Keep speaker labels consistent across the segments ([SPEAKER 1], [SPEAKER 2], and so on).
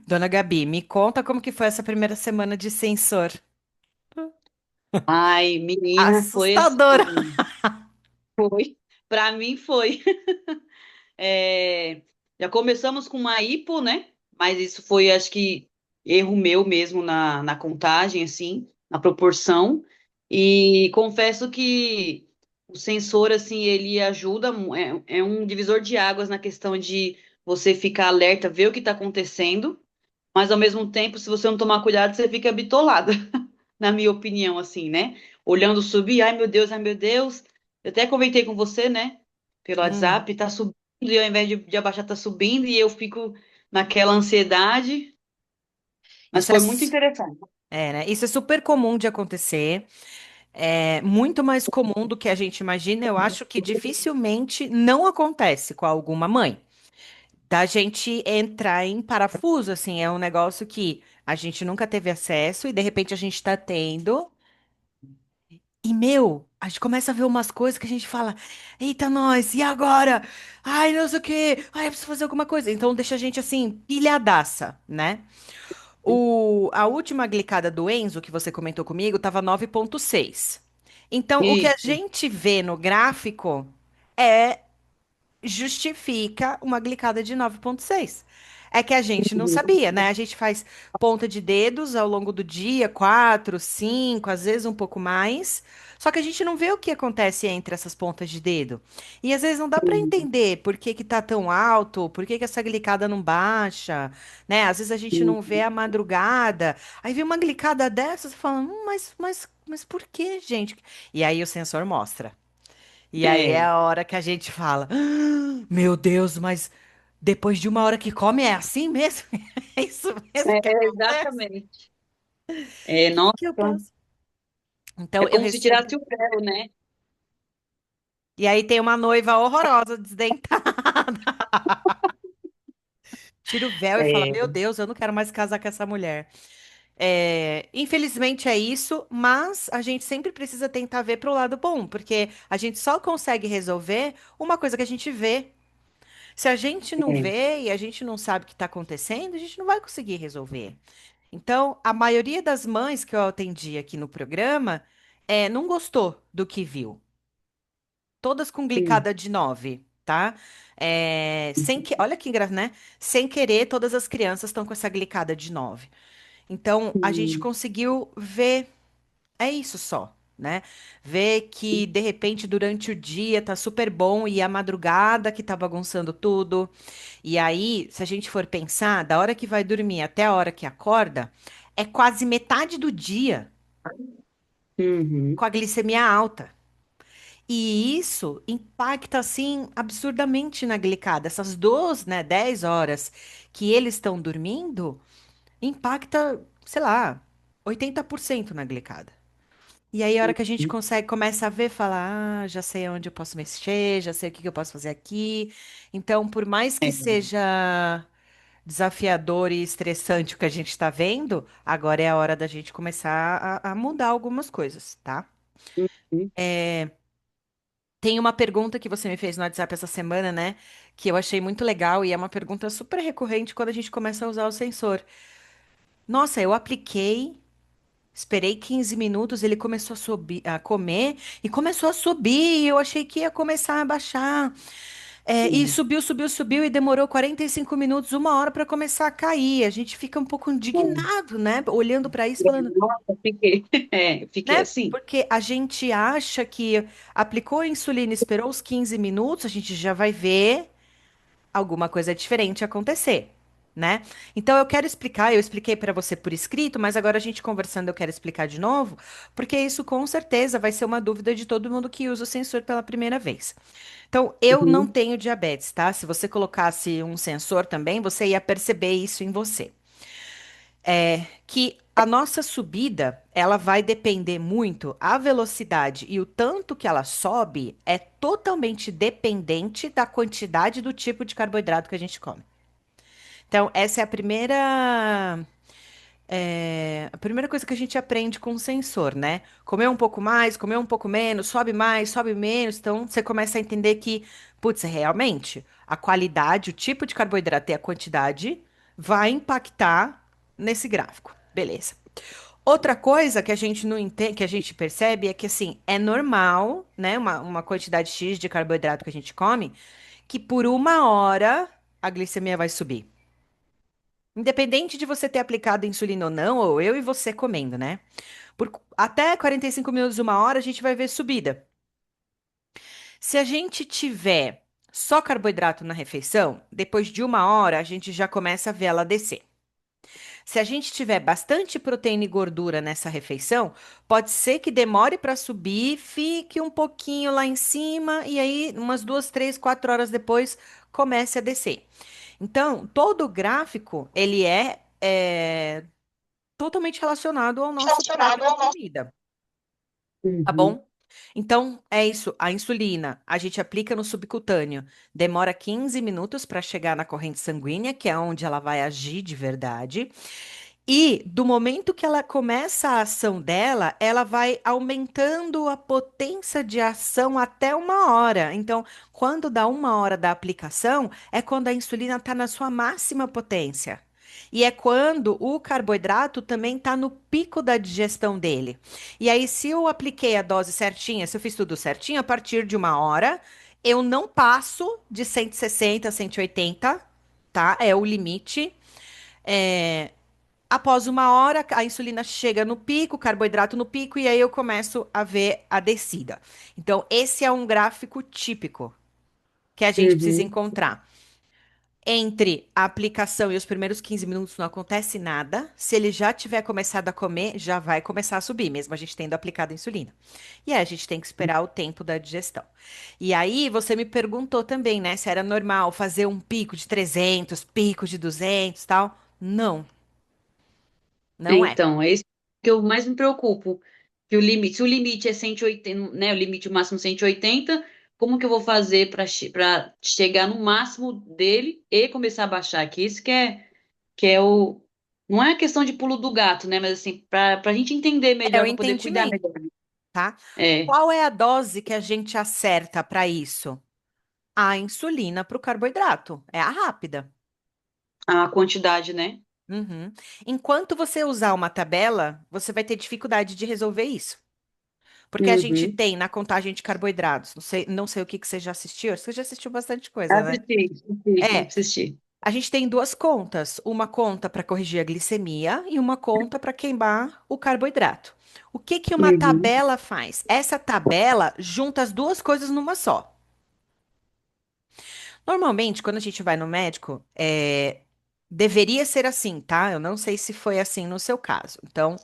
[SPEAKER 1] Dona Gabi, me conta como que foi essa primeira semana de sensor.
[SPEAKER 2] Ai, menina, foi
[SPEAKER 1] Assustadora.
[SPEAKER 2] assim, foi. Para mim foi. É, já começamos com uma hipo, né? Mas isso foi, acho que, erro meu mesmo na contagem, assim, na proporção. E confesso que o sensor, assim, ele ajuda, é um divisor de águas na questão de você ficar alerta, ver o que está acontecendo, mas ao mesmo tempo, se você não tomar cuidado, você fica bitolada, na minha opinião, assim, né? Olhando subir, ai meu Deus. Eu até comentei com você, né? Pelo
[SPEAKER 1] Hum,
[SPEAKER 2] WhatsApp, tá subindo, e ao invés de abaixar, tá subindo, e eu fico naquela ansiedade, mas
[SPEAKER 1] isso é,
[SPEAKER 2] foi muito interessante.
[SPEAKER 1] né? Isso é super comum de acontecer. É muito mais comum do que a gente imagina. Eu acho que dificilmente não acontece com alguma mãe. Da gente entrar em parafuso, assim, é um negócio que a gente nunca teve acesso e de repente a gente tá tendo. E, meu, a gente começa a ver umas coisas que a gente fala, eita, nós, e agora? Ai, não sei o quê, ai, eu preciso fazer alguma coisa. Então deixa a gente assim, pilhadaça, né? A última glicada do Enzo, que você comentou comigo, tava 9,6. Então, o que a
[SPEAKER 2] Isso.
[SPEAKER 1] gente vê no gráfico é justifica uma glicada de 9,6. É que a gente não sabia, né? A gente faz ponta de dedos ao longo do dia, 4, 5, às vezes um pouco mais. Só que a gente não vê o que acontece entre essas pontas de dedo. E às vezes não dá para entender por que que tá tão alto, por que que essa glicada não baixa, né? Às vezes a gente não vê a madrugada. Aí vê uma glicada dessa, você fala, mas por que, gente? E aí o sensor mostra. E aí é
[SPEAKER 2] É,
[SPEAKER 1] a hora que a gente fala: "Ah, meu Deus, mas depois de uma hora que come é assim mesmo? É isso mesmo que acontece?
[SPEAKER 2] exatamente. É,
[SPEAKER 1] O que
[SPEAKER 2] nossa,
[SPEAKER 1] que eu posso?"
[SPEAKER 2] é
[SPEAKER 1] Então eu
[SPEAKER 2] como se tirasse
[SPEAKER 1] recebi.
[SPEAKER 2] o véu, né?
[SPEAKER 1] E aí tem uma noiva horrorosa, desdentada. Tira o véu e fala:
[SPEAKER 2] É,
[SPEAKER 1] Meu Deus, eu não quero mais casar com essa mulher. É, infelizmente é isso, mas a gente sempre precisa tentar ver pro lado bom, porque a gente só consegue resolver uma coisa que a gente vê. Se a gente não
[SPEAKER 2] é,
[SPEAKER 1] vê e a gente não sabe o que está acontecendo, a gente não vai conseguir resolver. Então, a maioria das mães que eu atendi aqui no programa não gostou do que viu. Todas com
[SPEAKER 2] sim.
[SPEAKER 1] glicada de 9, tá? Olha que engraçado, né? Sem querer, todas as crianças estão com essa glicada de 9. Então, a gente
[SPEAKER 2] Sim.
[SPEAKER 1] conseguiu ver, é isso só, né? Ver que, de repente, durante o dia tá super bom e a madrugada que tá bagunçando tudo. E aí, se a gente for pensar, da hora que vai dormir até a hora que acorda, é quase metade do dia
[SPEAKER 2] Uhum.
[SPEAKER 1] com a glicemia alta. E isso impacta, assim, absurdamente na glicada. Essas 12, né, 10 horas que eles estão dormindo, impacta, sei lá, 80% na glicada. E aí, a hora que a gente consegue, começa a ver, fala, já sei onde eu posso mexer, já sei o que que eu posso fazer aqui. Então, por mais que
[SPEAKER 2] É.
[SPEAKER 1] seja desafiador e estressante o que a gente está vendo, agora é a hora da gente começar a mudar algumas coisas, tá?
[SPEAKER 2] Uhum.
[SPEAKER 1] Tem uma pergunta que você me fez no WhatsApp essa semana, né? Que eu achei muito legal e é uma pergunta super recorrente quando a gente começa a usar o sensor. Nossa, eu apliquei, esperei 15 minutos, ele começou a subir, a comer e começou a subir. E eu achei que ia começar a baixar. E
[SPEAKER 2] Sim.
[SPEAKER 1] subiu, subiu, subiu e demorou 45 minutos, uma hora para começar a cair. A gente fica um pouco indignado, né? Olhando para isso, falando,
[SPEAKER 2] Nossa, fiquei, fiquei
[SPEAKER 1] né?
[SPEAKER 2] assim.
[SPEAKER 1] Porque a gente acha que aplicou a insulina, esperou os 15 minutos, a gente já vai ver alguma coisa diferente acontecer, né? Então eu quero explicar, eu expliquei para você por escrito, mas agora a gente conversando eu quero explicar de novo, porque isso com certeza vai ser uma dúvida de todo mundo que usa o sensor pela primeira vez. Então, eu não
[SPEAKER 2] Uhum.
[SPEAKER 1] tenho diabetes, tá? Se você colocasse um sensor também, você ia perceber isso em você. Que a nossa subida, ela vai depender muito, a velocidade e o tanto que ela sobe é totalmente dependente da quantidade do tipo de carboidrato que a gente come. Então, essa é a primeira coisa que a gente aprende com o sensor, né? Comer um pouco mais, comer um pouco menos, sobe mais, sobe menos. Então, você começa a entender que, putz, realmente, a qualidade, o tipo de carboidrato e a quantidade vai impactar nesse gráfico. Beleza. Outra coisa que a gente não entende, que a gente percebe é que assim, é normal, né? Uma quantidade X de carboidrato que a gente come, que por uma hora a glicemia vai subir. Independente de você ter aplicado insulina ou não, ou eu e você comendo, né? Até 45 minutos, uma hora, a gente vai ver subida. Se a gente tiver só carboidrato na refeição, depois de uma hora, a gente já começa a ver ela descer. Se a gente tiver bastante proteína e gordura nessa refeição, pode ser que demore para subir, fique um pouquinho lá em cima e aí, umas 2, 3, 4 horas depois, comece a descer. Então, todo o gráfico, ele é totalmente relacionado ao nosso prato
[SPEAKER 2] Relacionado
[SPEAKER 1] de
[SPEAKER 2] ao nosso.
[SPEAKER 1] comida, tá
[SPEAKER 2] Uhum.
[SPEAKER 1] bom? Então, é isso. A insulina, a gente aplica no subcutâneo. Demora 15 minutos para chegar na corrente sanguínea, que é onde ela vai agir de verdade. E do momento que ela começa a ação dela, ela vai aumentando a potência de ação até uma hora. Então, quando dá uma hora da aplicação, é quando a insulina está na sua máxima potência. E é quando o carboidrato também está no pico da digestão dele. E aí, se eu apliquei a dose certinha, se eu fiz tudo certinho, a partir de uma hora, eu não passo de 160 a 180, tá? É o limite. É, Após uma hora, a insulina chega no pico, o carboidrato no pico, e aí eu começo a ver a descida. Então, esse é um gráfico típico que a gente precisa
[SPEAKER 2] Uhum.
[SPEAKER 1] encontrar. Entre a aplicação e os primeiros 15 minutos não acontece nada. Se ele já tiver começado a comer, já vai começar a subir, mesmo a gente tendo aplicado a insulina. E aí a gente tem que esperar o tempo da digestão. E aí você me perguntou também, né, se era normal fazer um pico de 300, pico de 200, tal. Não, não é.
[SPEAKER 2] Então, é isso que eu mais me preocupo. Que o limite, se o limite é 180, né? O limite máximo 180, como que eu vou fazer para chegar no máximo dele e começar a baixar? Que isso que é o. Não é a questão de pulo do gato, né? Mas assim, para a gente entender
[SPEAKER 1] É o
[SPEAKER 2] melhor, para poder cuidar
[SPEAKER 1] entendimento,
[SPEAKER 2] melhor.
[SPEAKER 1] tá?
[SPEAKER 2] É,
[SPEAKER 1] Qual é a dose que a gente acerta para isso? A insulina para o carboidrato. É a rápida.
[SPEAKER 2] a quantidade, né?
[SPEAKER 1] Uhum. Enquanto você usar uma tabela, você vai ter dificuldade de resolver isso. Porque a gente
[SPEAKER 2] Uhum.
[SPEAKER 1] tem na contagem de carboidratos, não sei o que que você já assistiu, você já assistiu bastante coisa, né?
[SPEAKER 2] Assisti, assisti,
[SPEAKER 1] É,
[SPEAKER 2] assisti.
[SPEAKER 1] a gente tem duas contas, uma conta para corrigir a glicemia e uma conta para queimar o carboidrato. O que que uma
[SPEAKER 2] Uhum.
[SPEAKER 1] tabela faz? Essa tabela junta as duas coisas numa só. Normalmente, quando a gente vai no médico, deveria ser assim, tá? Eu não sei se foi assim no seu caso. Então,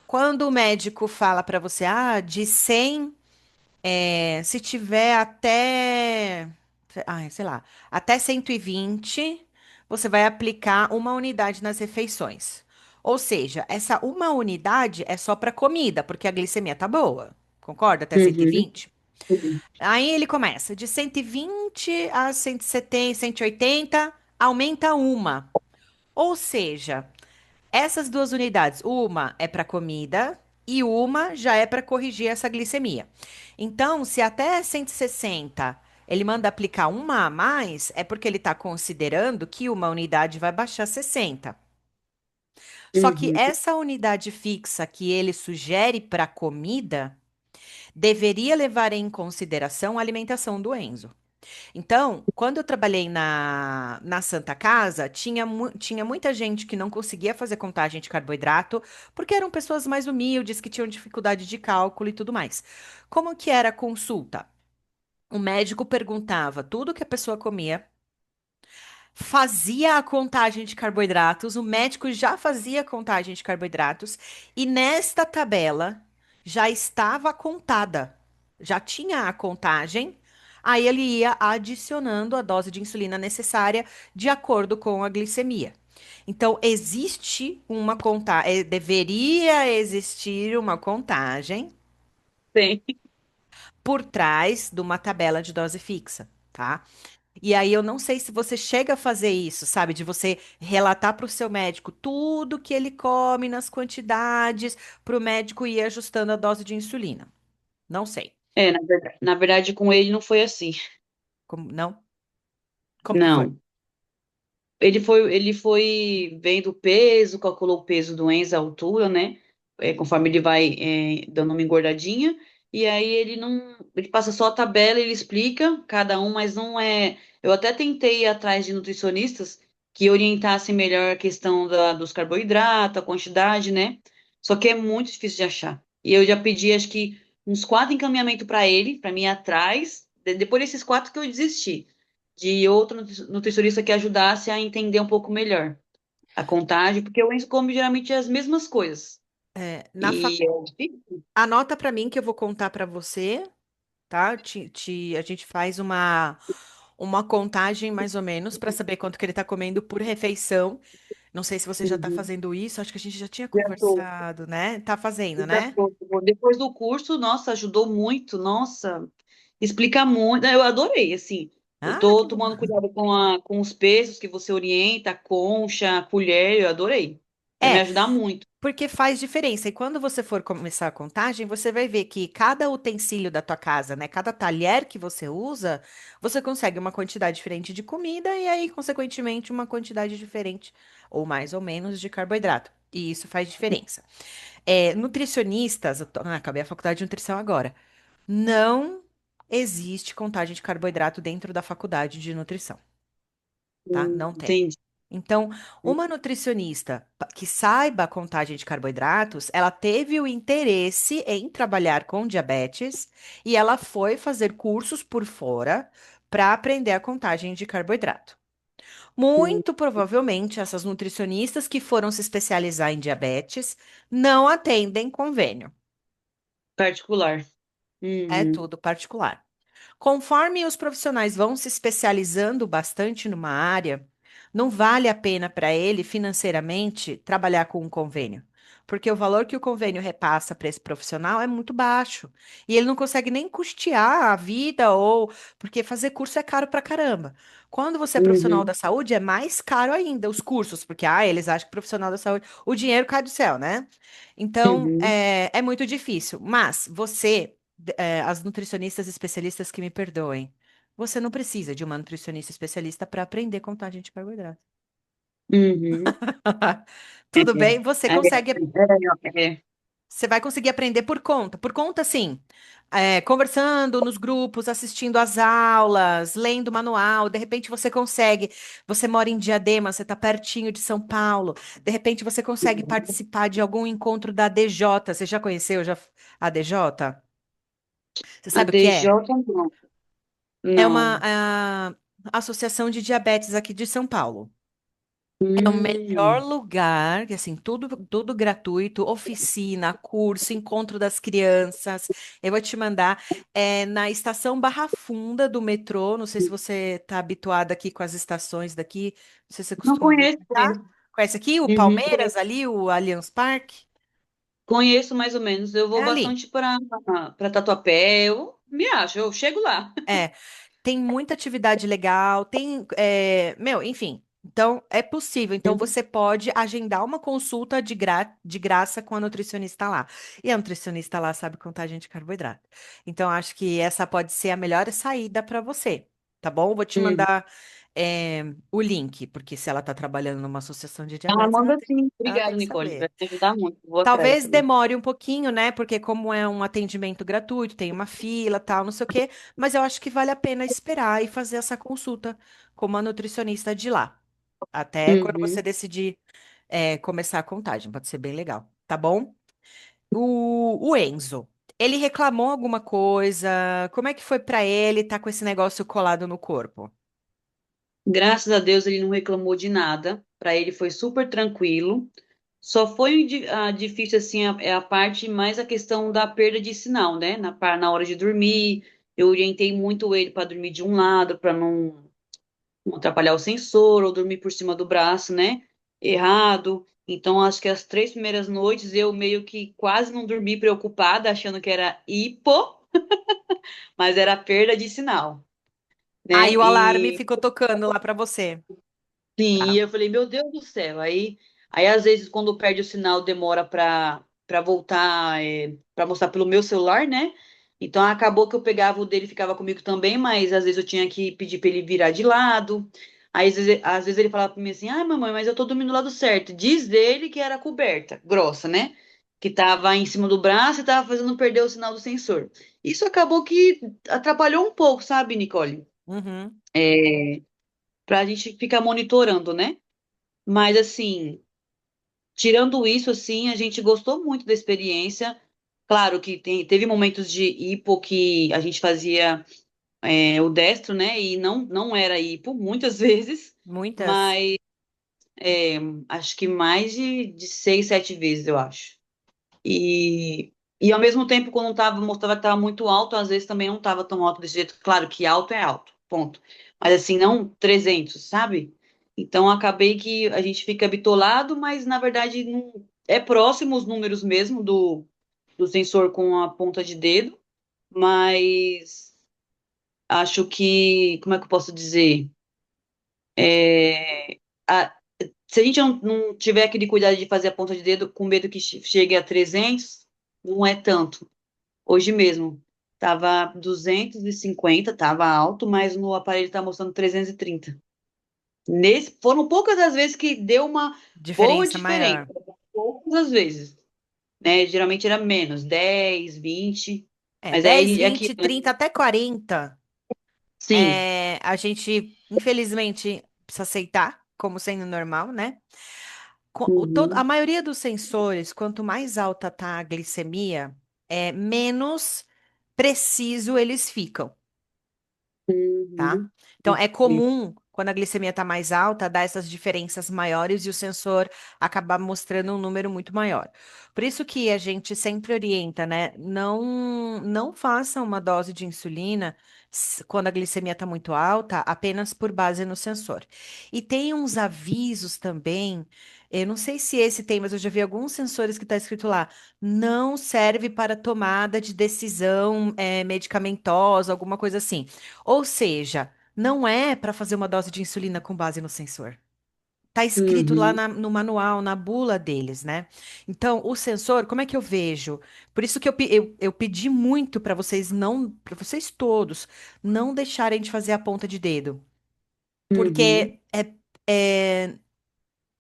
[SPEAKER 1] quando o médico fala para você, de 100, se tiver sei lá, até 120, você vai aplicar uma unidade nas refeições. Ou seja, essa uma unidade é só para comida, porque a glicemia tá boa. Concorda? Até
[SPEAKER 2] Uhum.
[SPEAKER 1] 120. Aí ele começa de 120 a 170, 180, aumenta uma. Ou seja, essas duas unidades, uma é para comida e uma já é para corrigir essa glicemia. Então, se até 160 ele manda aplicar uma a mais, é porque ele está considerando que uma unidade vai baixar 60. Só que
[SPEAKER 2] Uhum.
[SPEAKER 1] essa unidade fixa que ele sugere para comida deveria levar em consideração a alimentação do Enzo. Então, quando eu trabalhei na Santa Casa, tinha muita gente que não conseguia fazer contagem de carboidrato, porque eram pessoas mais humildes, que tinham dificuldade de cálculo e tudo mais. Como que era a consulta? O médico perguntava tudo que a pessoa comia, fazia a contagem de carboidratos, o médico já fazia a contagem de carboidratos, e nesta tabela já estava contada, já tinha a contagem, aí ele ia adicionando a dose de insulina necessária de acordo com a glicemia. Então, existe uma contagem, deveria existir uma contagem
[SPEAKER 2] Tem.
[SPEAKER 1] por trás de uma tabela de dose fixa, tá? E aí eu não sei se você chega a fazer isso, sabe? De você relatar para o seu médico tudo que ele come nas quantidades, para o médico ir ajustando a dose de insulina. Não sei.
[SPEAKER 2] É, na verdade, com ele não foi assim.
[SPEAKER 1] Não? Como que foi?
[SPEAKER 2] Não. Ele foi vendo o peso, calculou o peso do Enzo, a altura, né? Conforme ele vai dando uma engordadinha. E aí ele não, ele passa só a tabela, ele explica cada um, mas não é. Eu até tentei ir atrás de nutricionistas que orientassem melhor a questão dos carboidratos, a quantidade, né? Só que é muito difícil de achar. E eu já pedi, acho que uns 4 encaminhamentos para ele, para mim ir atrás. Depois desses 4 que eu desisti de outro nutricionista que ajudasse a entender um pouco melhor a contagem, porque o Enzo come geralmente as mesmas coisas.
[SPEAKER 1] É,
[SPEAKER 2] E é difícil.
[SPEAKER 1] anota para mim que eu vou contar para você, tá? A gente faz uma contagem mais ou menos para saber quanto que ele está comendo por refeição. Não sei se você já está
[SPEAKER 2] Uhum.
[SPEAKER 1] fazendo isso, acho que a gente já tinha
[SPEAKER 2] Já tô,
[SPEAKER 1] conversado, né? Tá fazendo,
[SPEAKER 2] já
[SPEAKER 1] né?
[SPEAKER 2] tô. Depois do curso, nossa, ajudou muito, nossa, explica muito. Eu adorei, assim. Eu
[SPEAKER 1] Ah,
[SPEAKER 2] tô
[SPEAKER 1] que bom.
[SPEAKER 2] tomando cuidado com os pesos que você orienta, a concha, a colher, eu adorei. Vai me
[SPEAKER 1] É,
[SPEAKER 2] ajudar muito.
[SPEAKER 1] porque faz diferença. E quando você for começar a contagem, você vai ver que cada utensílio da tua casa, né, cada talher que você usa, você consegue uma quantidade diferente de comida e aí, consequentemente, uma quantidade diferente, ou mais ou menos, de carboidrato. E isso faz diferença. Nutricionistas, acabei a faculdade de nutrição agora. Não existe contagem de carboidrato dentro da faculdade de nutrição, tá? Não tem.
[SPEAKER 2] Entendi.
[SPEAKER 1] Então, uma nutricionista que saiba a contagem de carboidratos, ela teve o interesse em trabalhar com diabetes e ela foi fazer cursos por fora para aprender a contagem de carboidrato.
[SPEAKER 2] Hum,
[SPEAKER 1] Muito provavelmente, essas nutricionistas que foram se especializar em diabetes não atendem convênio.
[SPEAKER 2] particular.
[SPEAKER 1] É
[SPEAKER 2] Uhum.
[SPEAKER 1] tudo particular. Conforme os profissionais vão se especializando bastante numa área, não vale a pena para ele financeiramente trabalhar com um convênio, porque o valor que o convênio repassa para esse profissional é muito baixo e ele não consegue nem custear a vida ou porque fazer curso é caro pra caramba. Quando você é profissional
[SPEAKER 2] Uhum.
[SPEAKER 1] da saúde, é mais caro ainda os cursos, porque eles acham que profissional da saúde, o dinheiro cai do céu, né? Então,
[SPEAKER 2] Uhum.
[SPEAKER 1] é muito difícil. Mas as nutricionistas especialistas que me perdoem. Você não precisa de uma nutricionista especialista para aprender contagem de carboidrato.
[SPEAKER 2] Uhum. É,
[SPEAKER 1] Tudo bem?
[SPEAKER 2] é.
[SPEAKER 1] Você vai conseguir aprender por conta, sim. Conversando nos grupos, assistindo às aulas, lendo o manual. De repente você consegue. Você mora em Diadema, você está pertinho de São Paulo. De repente você consegue participar de algum encontro da DJ. Você já conheceu a DJ? Você
[SPEAKER 2] A
[SPEAKER 1] sabe o que é?
[SPEAKER 2] DJ não.
[SPEAKER 1] É uma
[SPEAKER 2] Não.
[SPEAKER 1] associação de diabetes aqui de São Paulo. É o melhor
[SPEAKER 2] Hum,
[SPEAKER 1] lugar, que, assim, tudo gratuito, oficina, curso, encontro das crianças. Eu vou te mandar na estação Barra Funda do metrô. Não sei se você está habituado aqui com as estações daqui. Não sei se você
[SPEAKER 2] não
[SPEAKER 1] costuma
[SPEAKER 2] conheço
[SPEAKER 1] visitar.
[SPEAKER 2] mesmo.
[SPEAKER 1] Conhece aqui o
[SPEAKER 2] Uhum,
[SPEAKER 1] Palmeiras ali, o Allianz Parque?
[SPEAKER 2] conheço mais ou menos. Eu
[SPEAKER 1] É
[SPEAKER 2] vou
[SPEAKER 1] ali.
[SPEAKER 2] bastante para Tatuapé. Eu me acho, eu chego lá.
[SPEAKER 1] É. Tem muita atividade legal, meu, enfim. Então, é possível. Então, você pode agendar uma consulta de graça com a nutricionista lá. E a nutricionista lá sabe contagem de carboidrato. Então, acho que essa pode ser a melhor saída para você, tá bom? Vou te
[SPEAKER 2] Uhum.
[SPEAKER 1] mandar, o link, porque se ela está trabalhando numa associação de
[SPEAKER 2] Ah,
[SPEAKER 1] diabetes,
[SPEAKER 2] manda sim.
[SPEAKER 1] ela tem
[SPEAKER 2] Obrigada,
[SPEAKER 1] que
[SPEAKER 2] Nicole. Vai
[SPEAKER 1] saber.
[SPEAKER 2] me ajudar muito. Vou atrás
[SPEAKER 1] Talvez
[SPEAKER 2] também.
[SPEAKER 1] demore um pouquinho, né? Porque como é um atendimento gratuito, tem uma fila, tal, não sei o quê, mas eu acho que vale a pena esperar e fazer essa consulta com uma nutricionista de lá. Até quando você
[SPEAKER 2] Uhum.
[SPEAKER 1] decidir, começar a contagem, pode ser bem legal, tá bom? O Enzo, ele reclamou alguma coisa? Como é que foi pra ele estar com esse negócio colado no corpo?
[SPEAKER 2] Graças a Deus ele não reclamou de nada. Para ele foi super tranquilo. Só foi difícil assim é a parte mais a questão da perda de sinal, né? Na hora de dormir, eu orientei muito ele para dormir de um lado, para não atrapalhar o sensor ou dormir por cima do braço, né? Errado. Então, acho que as 3 primeiras noites eu meio que quase não dormi preocupada, achando que era hipo, mas era perda de sinal,
[SPEAKER 1] Aí
[SPEAKER 2] né?
[SPEAKER 1] o alarme
[SPEAKER 2] E
[SPEAKER 1] ficou tocando lá pra você.
[SPEAKER 2] sim, e
[SPEAKER 1] Tá.
[SPEAKER 2] eu falei, meu Deus do céu. Aí às vezes, quando perde o sinal, demora para voltar, para mostrar pelo meu celular, né? Então acabou que eu pegava o dele e ficava comigo também, mas às vezes eu tinha que pedir para ele virar de lado. Aí às vezes ele falava pra mim assim, ai mamãe, mas eu tô dormindo do lado certo. Diz ele que era a coberta, grossa, né? Que tava em cima do braço e tava fazendo perder o sinal do sensor. Isso acabou que atrapalhou um pouco, sabe, Nicole?
[SPEAKER 1] Uhum.
[SPEAKER 2] Pra gente ficar monitorando, né? Mas assim, tirando isso, assim, a gente gostou muito da experiência. Claro que teve momentos de hipo que a gente fazia o destro, né? E não era hipo, muitas vezes,
[SPEAKER 1] Muitas.
[SPEAKER 2] mas é, acho que mais de 6, 7 vezes, eu acho. E ao mesmo tempo, quando mostrava que estava muito alto, às vezes também não estava tão alto desse jeito. Claro que alto é alto, ponto. Mas assim, não 300, sabe? Então acabei que a gente fica bitolado, mas na verdade não, é próximo os números mesmo do sensor com a ponta de dedo, mas acho que, como é que eu posso dizer? É, a- Se a gente não tiver aquele cuidado de fazer a ponta de dedo com medo que chegue a 300, não é tanto. Hoje mesmo, tava 250, tava alto, mas no aparelho tá mostrando 330. Foram poucas as vezes que deu uma boa
[SPEAKER 1] Diferença
[SPEAKER 2] diferença.
[SPEAKER 1] maior.
[SPEAKER 2] Poucas as vezes, né? Geralmente era menos, 10, 20.
[SPEAKER 1] É,
[SPEAKER 2] Mas
[SPEAKER 1] 10,
[SPEAKER 2] aí é
[SPEAKER 1] 20,
[SPEAKER 2] aquilo, né?
[SPEAKER 1] 30, até 40.
[SPEAKER 2] Sim.
[SPEAKER 1] A gente, infelizmente, precisa aceitar como sendo normal, né? A
[SPEAKER 2] Uhum,
[SPEAKER 1] maioria dos sensores, quanto mais alta tá a glicemia, menos preciso eles ficam. Tá?
[SPEAKER 2] uhum,
[SPEAKER 1] Então, é comum, quando a glicemia está mais alta, dar essas diferenças maiores e o sensor acabar mostrando um número muito maior. Por isso que a gente sempre orienta, né? Não faça uma dose de insulina quando a glicemia está muito alta, apenas por base no sensor. E tem uns avisos também. Eu não sei se esse tem, mas eu já vi alguns sensores que está escrito lá. Não serve para tomada de decisão, medicamentosa, alguma coisa assim. Ou seja, não é para fazer uma dose de insulina com base no sensor. Tá escrito lá
[SPEAKER 2] uhum,
[SPEAKER 1] no manual, na bula deles, né? Então, o sensor, como é que eu vejo? Por isso que eu pedi muito para vocês não, para vocês todos, não deixarem de fazer a ponta de dedo.
[SPEAKER 2] uhum,
[SPEAKER 1] Porque é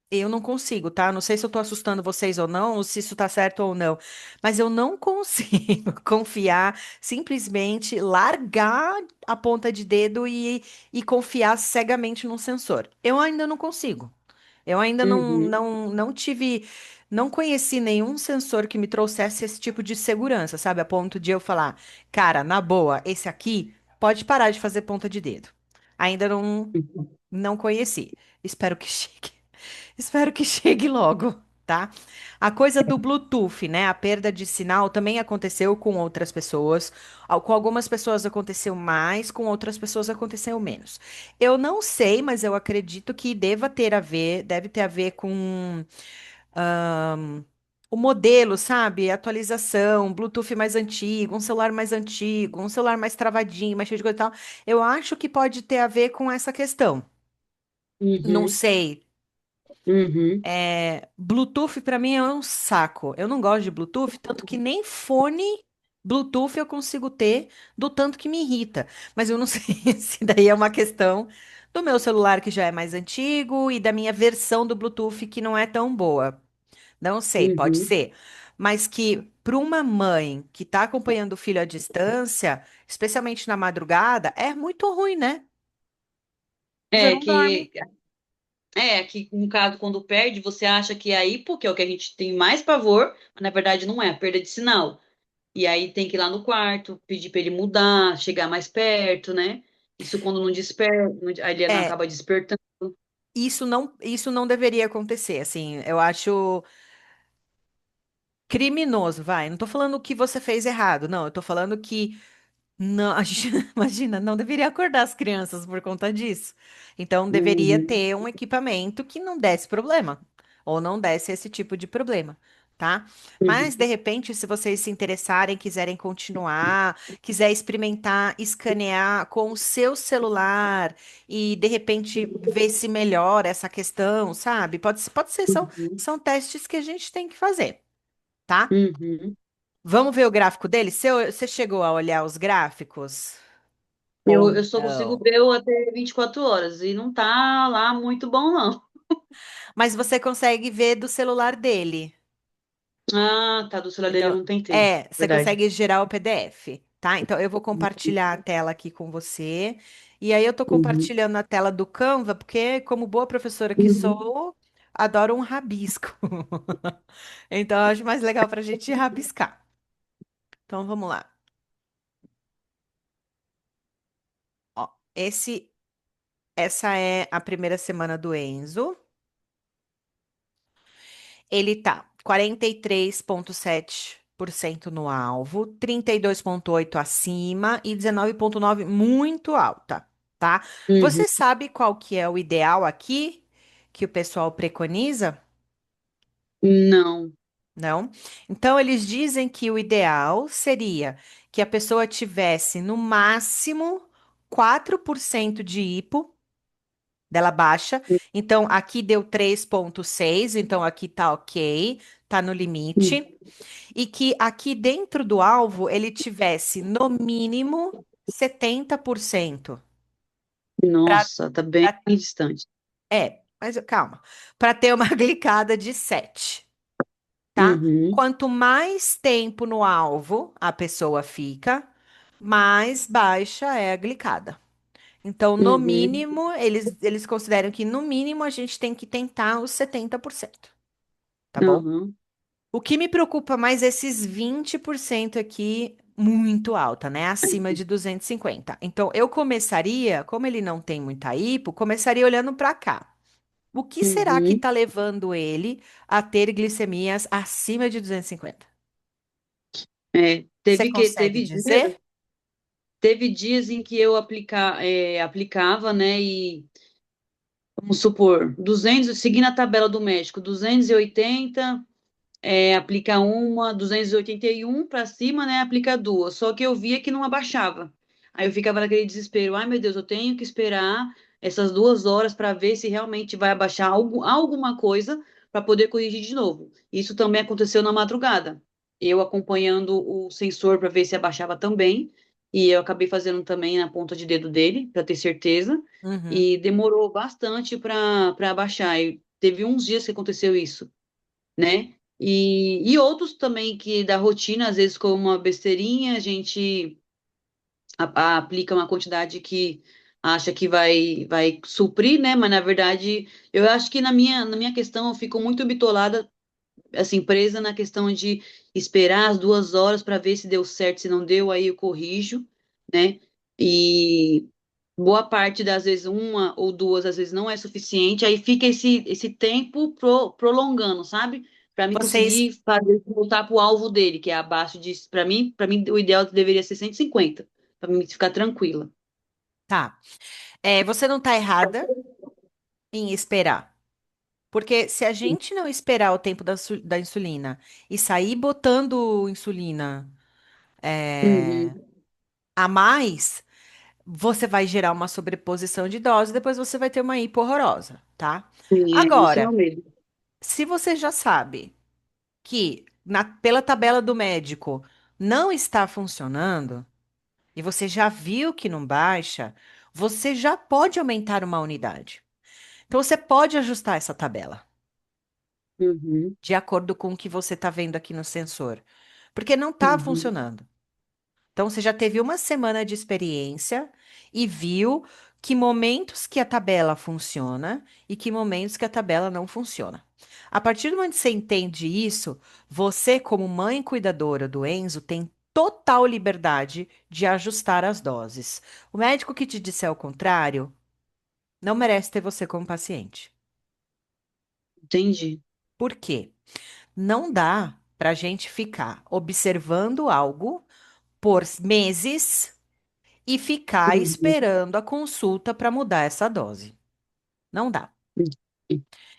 [SPEAKER 1] eu não consigo, tá? Não sei se eu tô assustando vocês ou não, ou se isso tá certo ou não, mas eu não consigo confiar, simplesmente largar a ponta de dedo e confiar cegamente num sensor. Eu ainda não consigo. Eu ainda
[SPEAKER 2] uhum,
[SPEAKER 1] não tive, não conheci nenhum sensor que me trouxesse esse tipo de segurança, sabe? A ponto de eu falar, cara, na boa, esse aqui pode parar de fazer ponta de dedo. Ainda
[SPEAKER 2] uhum,
[SPEAKER 1] não conheci. Espero que chegue. Espero que chegue logo, tá? A coisa do Bluetooth, né? A perda de sinal também aconteceu com outras pessoas. Com algumas pessoas aconteceu mais, com outras pessoas aconteceu menos. Eu não sei, mas eu acredito que deve ter a ver com ahn, o modelo, sabe? Atualização, Bluetooth mais antigo, um celular mais antigo, um celular mais travadinho, mais cheio de coisa e tal. Eu acho que pode ter a ver com essa questão. Não
[SPEAKER 2] uhum,
[SPEAKER 1] sei.
[SPEAKER 2] uhum,
[SPEAKER 1] Bluetooth pra mim é um saco. Eu não gosto de Bluetooth, tanto que nem fone Bluetooth eu consigo ter, do tanto que me irrita. Mas eu não sei se daí é uma questão do meu celular que já é mais antigo e da minha versão do Bluetooth que não é tão boa. Não sei, pode
[SPEAKER 2] uhum.
[SPEAKER 1] ser. Mas que para uma mãe que está acompanhando o filho à distância, especialmente na madrugada, é muito ruim, né? Você
[SPEAKER 2] É
[SPEAKER 1] não dorme.
[SPEAKER 2] que no caso, quando perde, você acha que é a hipo, que é o que a gente tem mais pavor, mas na verdade não é, a perda de sinal. E aí tem que ir lá no quarto, pedir para ele mudar, chegar mais perto, né? Isso quando não desperta, aí ele não
[SPEAKER 1] É,
[SPEAKER 2] acaba despertando.
[SPEAKER 1] isso não deveria acontecer, assim. Eu acho criminoso, vai. Não tô falando que você fez errado, não. Eu tô falando que não, a gente, imagina, não deveria acordar as crianças por conta disso. Então deveria
[SPEAKER 2] Uhum,
[SPEAKER 1] ter um equipamento que não desse problema, ou não desse esse tipo de problema, tá? Mas de
[SPEAKER 2] uhum,
[SPEAKER 1] repente, se vocês se interessarem, quiserem continuar, quiser experimentar, escanear com o seu celular e de repente ver se melhora essa questão, sabe? Pode ser,
[SPEAKER 2] uhum,
[SPEAKER 1] são testes que a gente tem que fazer, tá?
[SPEAKER 2] uhum.
[SPEAKER 1] Vamos ver o gráfico dele? Você chegou a olhar os gráficos? Ou
[SPEAKER 2] Eu só consigo
[SPEAKER 1] não?
[SPEAKER 2] ver o até 24 horas e não tá lá muito bom, não.
[SPEAKER 1] Mas você consegue ver do celular dele.
[SPEAKER 2] Ah, tá, do celular dele eu
[SPEAKER 1] Então,
[SPEAKER 2] não tentei.
[SPEAKER 1] você
[SPEAKER 2] Verdade.
[SPEAKER 1] consegue gerar o PDF, tá? Então, eu vou compartilhar a tela aqui com você. E aí, eu tô
[SPEAKER 2] Uhum.
[SPEAKER 1] compartilhando a tela do Canva, porque, como boa professora que
[SPEAKER 2] Uhum.
[SPEAKER 1] sou, adoro um rabisco. Então, eu acho mais legal para a gente rabiscar. Então, vamos lá. Ó, essa é a primeira semana do Enzo. Ele tá 43,7% no alvo, 32,8% acima e 19,9% muito alta, tá?
[SPEAKER 2] Uhum.
[SPEAKER 1] Você sabe qual que é o ideal aqui que o pessoal preconiza?
[SPEAKER 2] Não.
[SPEAKER 1] Não? Então, eles dizem que o ideal seria que a pessoa tivesse no máximo 4% de hipo dela baixa. Então, aqui deu 3,6, então aqui tá ok, tá no
[SPEAKER 2] Uhum.
[SPEAKER 1] limite. E que aqui dentro do alvo ele tivesse no mínimo 70%. Pra,
[SPEAKER 2] Nossa, tá bem
[SPEAKER 1] pra-
[SPEAKER 2] distante.
[SPEAKER 1] mas calma, para ter uma glicada de 7, tá?
[SPEAKER 2] Uhum.
[SPEAKER 1] Quanto mais tempo no alvo a pessoa fica, mais baixa é a glicada. Então, no
[SPEAKER 2] Uhum.
[SPEAKER 1] mínimo, eles consideram que no mínimo a gente tem que tentar os 70%, tá bom?
[SPEAKER 2] Uhum.
[SPEAKER 1] O que me preocupa mais é esses 20% aqui, muito alta, né? Acima de 250. Então, eu começaria, como ele não tem muita hipo, começaria olhando para cá. O que será que
[SPEAKER 2] Uhum.
[SPEAKER 1] está levando ele a ter glicemias acima de 250?
[SPEAKER 2] É,
[SPEAKER 1] Você
[SPEAKER 2] teve que
[SPEAKER 1] consegue dizer?
[SPEAKER 2] teve dias em que eu aplicava, né, e vamos supor, 200, seguindo a tabela do médico, 280, aplica uma, 281 para cima, né, aplica duas. Só que eu via que não abaixava. Aí eu ficava naquele desespero, ai meu Deus, eu tenho que esperar essas 2 horas para ver se realmente vai abaixar alguma coisa para poder corrigir de novo. Isso também aconteceu na madrugada. Eu acompanhando o sensor para ver se abaixava também, e eu acabei fazendo também na ponta de dedo dele, para ter certeza,
[SPEAKER 1] Uhum.
[SPEAKER 2] e demorou bastante para abaixar. E teve uns dias que aconteceu isso, né? E outros também que da rotina, às vezes com uma besteirinha, a gente aplica uma quantidade que acha que vai suprir, né? Mas na verdade, eu acho que na minha questão eu fico muito bitolada, assim, presa na questão de esperar as 2 horas para ver se deu certo, se não deu, aí eu corrijo, né? E boa parte das vezes, uma ou duas, às vezes não é suficiente, aí fica esse tempo prolongando, sabe? Para mim
[SPEAKER 1] Vocês,
[SPEAKER 2] conseguir fazer voltar para o alvo dele, que é abaixo de, para mim o ideal deveria ser 150, para mim ficar tranquila.
[SPEAKER 1] tá. Você não tá errada em esperar. Porque se a gente não esperar o tempo da insulina e sair botando insulina
[SPEAKER 2] Uhum.
[SPEAKER 1] a mais, você vai gerar uma sobreposição de dose, depois você vai ter uma hipo horrorosa, tá?
[SPEAKER 2] Sim, esse é o
[SPEAKER 1] Agora,
[SPEAKER 2] medo.
[SPEAKER 1] se você já sabe que pela tabela do médico não está funcionando e você já viu que não baixa, você já pode aumentar uma unidade. Então, você pode ajustar essa tabela
[SPEAKER 2] Uhum.
[SPEAKER 1] de acordo com o que você está vendo aqui no sensor, porque não está
[SPEAKER 2] Uhum.
[SPEAKER 1] funcionando. Então, você já teve uma semana de experiência e viu que momentos que a tabela funciona e que momentos que a tabela não funciona. A partir do momento que você entende isso, você, como mãe cuidadora do Enzo, tem total liberdade de ajustar as doses. O médico que te disser o contrário não merece ter você como paciente.
[SPEAKER 2] Entendi.
[SPEAKER 1] Por quê? Não dá para a gente ficar observando algo por meses e ficar
[SPEAKER 2] Uhum.
[SPEAKER 1] esperando a consulta para mudar essa dose. Não dá.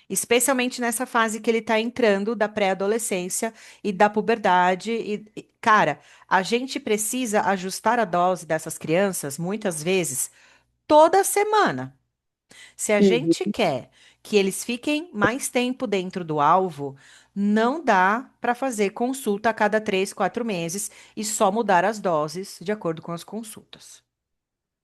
[SPEAKER 1] Especialmente nessa fase que ele está entrando da pré-adolescência e da puberdade. Cara, a gente precisa ajustar a dose dessas crianças muitas vezes toda semana. Se a
[SPEAKER 2] Uhum.
[SPEAKER 1] gente quer que eles fiquem mais tempo dentro do alvo, não dá para fazer consulta a cada 3, 4 meses e só mudar as doses de acordo com as consultas.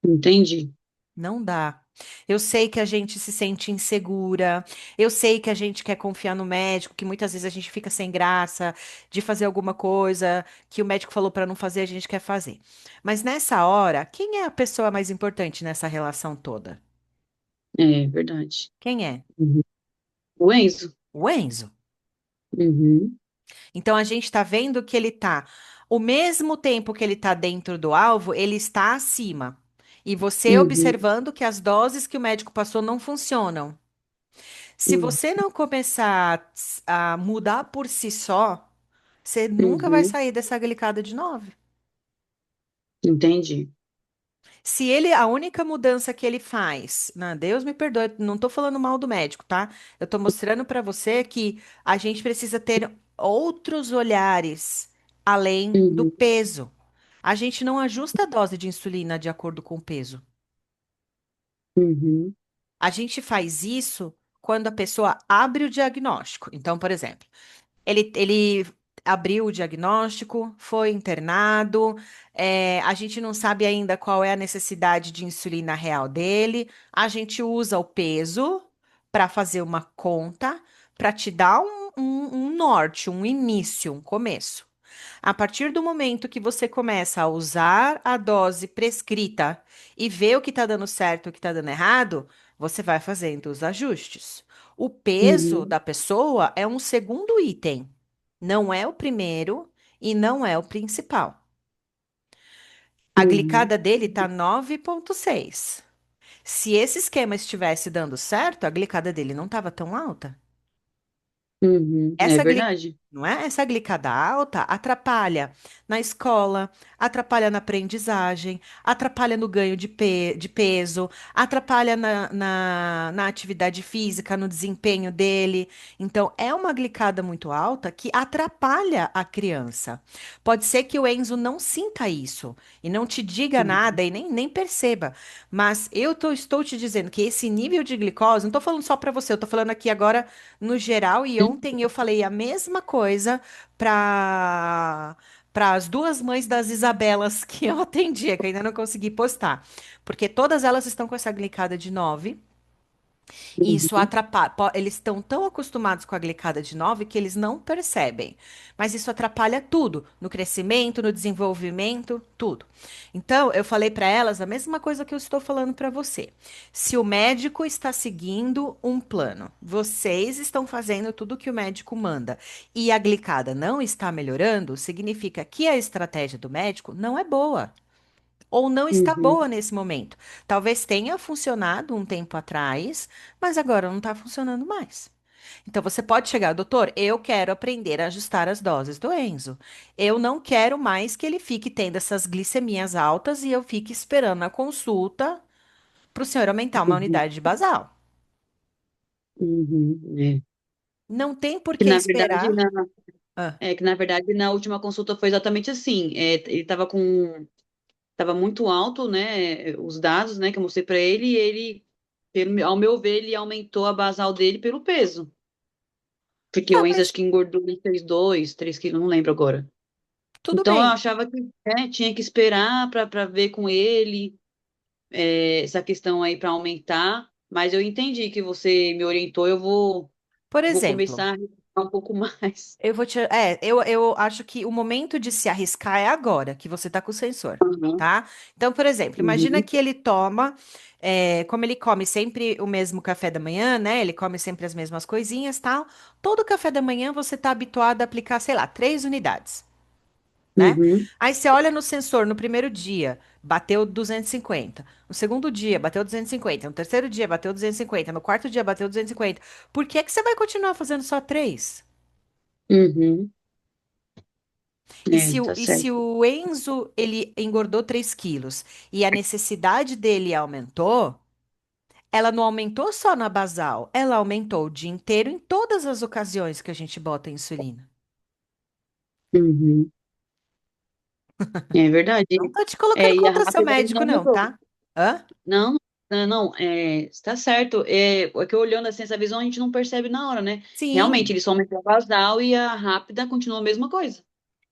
[SPEAKER 2] Entendi.
[SPEAKER 1] Não dá. Eu sei que a gente se sente insegura, eu sei que a gente quer confiar no médico, que muitas vezes a gente fica sem graça de fazer alguma coisa que o médico falou para não fazer, a gente quer fazer. Mas nessa hora, quem é a pessoa mais importante nessa relação toda?
[SPEAKER 2] É verdade.
[SPEAKER 1] Quem é?
[SPEAKER 2] Uhum. O Enzo.
[SPEAKER 1] O Enzo.
[SPEAKER 2] Uhum.
[SPEAKER 1] Então a gente está vendo que ele está, o mesmo tempo que ele está dentro do alvo, ele está acima. E você
[SPEAKER 2] Uhum.
[SPEAKER 1] observando que as doses que o médico passou não funcionam. Se
[SPEAKER 2] Uhum.
[SPEAKER 1] você não começar a mudar por si só, você nunca vai
[SPEAKER 2] Uhum.
[SPEAKER 1] sair dessa glicada de 9.
[SPEAKER 2] Entendi.
[SPEAKER 1] Se ele, a única mudança que ele faz, não, Deus me perdoe, não estou falando mal do médico, tá? Eu estou mostrando para você que a gente precisa ter outros olhares além do
[SPEAKER 2] Uhum.
[SPEAKER 1] peso. A gente não ajusta a dose de insulina de acordo com o peso.
[SPEAKER 2] Uhum.
[SPEAKER 1] A gente faz isso quando a pessoa abre o diagnóstico. Então, por exemplo, ele abriu o diagnóstico, foi internado. A gente não sabe ainda qual é a necessidade de insulina real dele. A gente usa o peso para fazer uma conta, para te dar um norte, um início, um começo. A partir do momento que você começa a usar a dose prescrita e ver o que está dando certo e o que está dando errado, você vai fazendo os ajustes. O peso
[SPEAKER 2] Uhum.
[SPEAKER 1] da pessoa é um segundo item, não é o primeiro e não é o principal. A
[SPEAKER 2] Uhum.
[SPEAKER 1] glicada dele está 9,6. Se esse esquema estivesse dando certo, a glicada dele não estava tão alta.
[SPEAKER 2] Uhum. É
[SPEAKER 1] Essa
[SPEAKER 2] verdade.
[SPEAKER 1] não é? Essa glicada alta atrapalha na escola, atrapalha na aprendizagem, atrapalha no ganho de peso, atrapalha na atividade física, no desempenho dele. Então, é uma glicada muito alta que atrapalha a criança. Pode ser que o Enzo não sinta isso e não te diga
[SPEAKER 2] Uhum.
[SPEAKER 1] nada e nem perceba, mas estou te dizendo que esse nível de glicose, não estou falando só para você, eu estou falando aqui agora no geral, e ontem eu falei a mesma coisa para as duas mães das Isabelas que eu atendia, que eu ainda não consegui postar, porque todas elas estão com essa glicada de 9 e isso
[SPEAKER 2] Uhum.
[SPEAKER 1] atrapalha. Eles estão tão acostumados com a glicada de 9 que eles não percebem. Mas isso atrapalha tudo, no crescimento, no desenvolvimento, tudo. Então, eu falei para elas a mesma coisa que eu estou falando para você. Se o médico está seguindo um plano, vocês estão fazendo tudo que o médico manda e a glicada não está melhorando, significa que a estratégia do médico não é boa ou não está
[SPEAKER 2] Uhum.
[SPEAKER 1] boa nesse momento. Talvez tenha funcionado um tempo atrás, mas agora não está funcionando mais. Então você pode chegar, doutor, eu quero aprender a ajustar as doses do Enzo. Eu não quero mais que ele fique tendo essas glicemias altas e eu fique esperando a consulta para o senhor aumentar uma
[SPEAKER 2] Uhum.
[SPEAKER 1] unidade basal.
[SPEAKER 2] Uhum. É.
[SPEAKER 1] Não tem por
[SPEAKER 2] Que
[SPEAKER 1] que
[SPEAKER 2] na verdade,
[SPEAKER 1] esperar. Ah,
[SPEAKER 2] na última consulta foi exatamente assim. Ele tava muito alto, né? Os dados, né, que eu mostrei para ele, e ele, ao meu ver, ele aumentou a basal dele pelo peso. Porque o Enzo
[SPEAKER 1] mas
[SPEAKER 2] acho que engordou, ele fez 2, 3 quilos, não lembro agora.
[SPEAKER 1] tudo
[SPEAKER 2] Então eu
[SPEAKER 1] bem.
[SPEAKER 2] achava que tinha que esperar para ver com ele essa questão aí para aumentar. Mas eu entendi que você me orientou,
[SPEAKER 1] Por
[SPEAKER 2] vou
[SPEAKER 1] exemplo,
[SPEAKER 2] começar a arriscar um pouco mais.
[SPEAKER 1] eu acho que o momento de se arriscar é agora, que você tá com o sensor,
[SPEAKER 2] Uhum.
[SPEAKER 1] tá? Então, por exemplo, imagina
[SPEAKER 2] Uhum.
[SPEAKER 1] que ele toma, como ele come sempre o mesmo café da manhã, né? Ele come sempre as mesmas coisinhas, tal. Todo café da manhã você tá habituado a aplicar, sei lá, 3 unidades, né?
[SPEAKER 2] Uhum.
[SPEAKER 1] Aí você olha no sensor no primeiro dia, bateu 250. No segundo dia, bateu 250. No terceiro dia, bateu 250. No quarto dia, bateu 250. Por que que você vai continuar fazendo só três?
[SPEAKER 2] Uhum.
[SPEAKER 1] E se o,
[SPEAKER 2] Tá
[SPEAKER 1] e se
[SPEAKER 2] certo.
[SPEAKER 1] o Enzo ele engordou 3 quilos e a necessidade dele aumentou, ela não aumentou só na basal, ela aumentou o dia inteiro em todas as ocasiões que a gente bota insulina.
[SPEAKER 2] Uhum. É verdade.
[SPEAKER 1] Não tô te colocando
[SPEAKER 2] E a
[SPEAKER 1] contra seu
[SPEAKER 2] rápida ele
[SPEAKER 1] médico,
[SPEAKER 2] não
[SPEAKER 1] não,
[SPEAKER 2] mudou.
[SPEAKER 1] tá? Hã?
[SPEAKER 2] Não, não, está certo. É que olhando assim essa visão a gente não percebe na hora, né? Realmente,
[SPEAKER 1] Sim.
[SPEAKER 2] ele só aumentou a basal e a rápida continua a mesma coisa.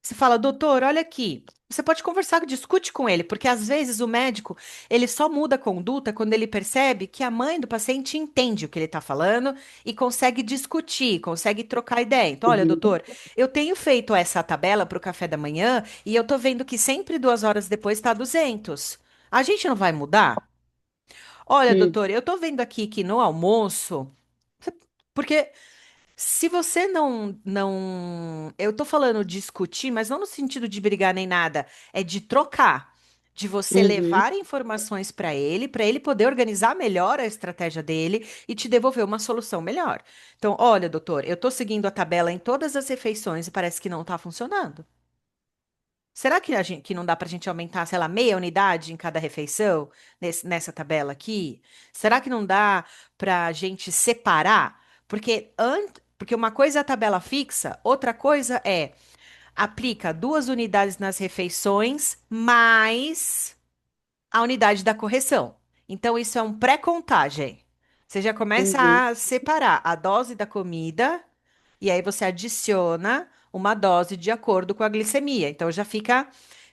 [SPEAKER 1] Você fala, doutor, olha aqui. Você pode conversar, discute com ele, porque às vezes o médico, ele só muda a conduta quando ele percebe que a mãe do paciente entende o que ele está falando e consegue discutir, consegue trocar ideia. Então, olha,
[SPEAKER 2] Uhum.
[SPEAKER 1] doutor, eu tenho feito essa tabela para o café da manhã e eu tô vendo que sempre 2 horas depois está 200. A gente não vai mudar? Olha,
[SPEAKER 2] Hum,
[SPEAKER 1] doutor, eu tô vendo aqui que no almoço, porque se você eu tô falando discutir, mas não no sentido de brigar nem nada, é de trocar, de você
[SPEAKER 2] uhum,
[SPEAKER 1] levar informações para ele poder organizar melhor a estratégia dele e te devolver uma solução melhor. Então, olha, doutor, eu tô seguindo a tabela em todas as refeições e parece que não tá funcionando. Será que, que não dá para a gente aumentar, sei lá, meia unidade em cada refeição nessa tabela aqui? Será que não dá para a gente separar? Porque uma coisa é a tabela fixa, outra coisa é aplica 2 unidades nas refeições mais a unidade da correção. Então, isso é um pré-contagem. Você já começa
[SPEAKER 2] uhum,
[SPEAKER 1] a separar a dose da comida e aí você adiciona uma dose de acordo com a glicemia. Então,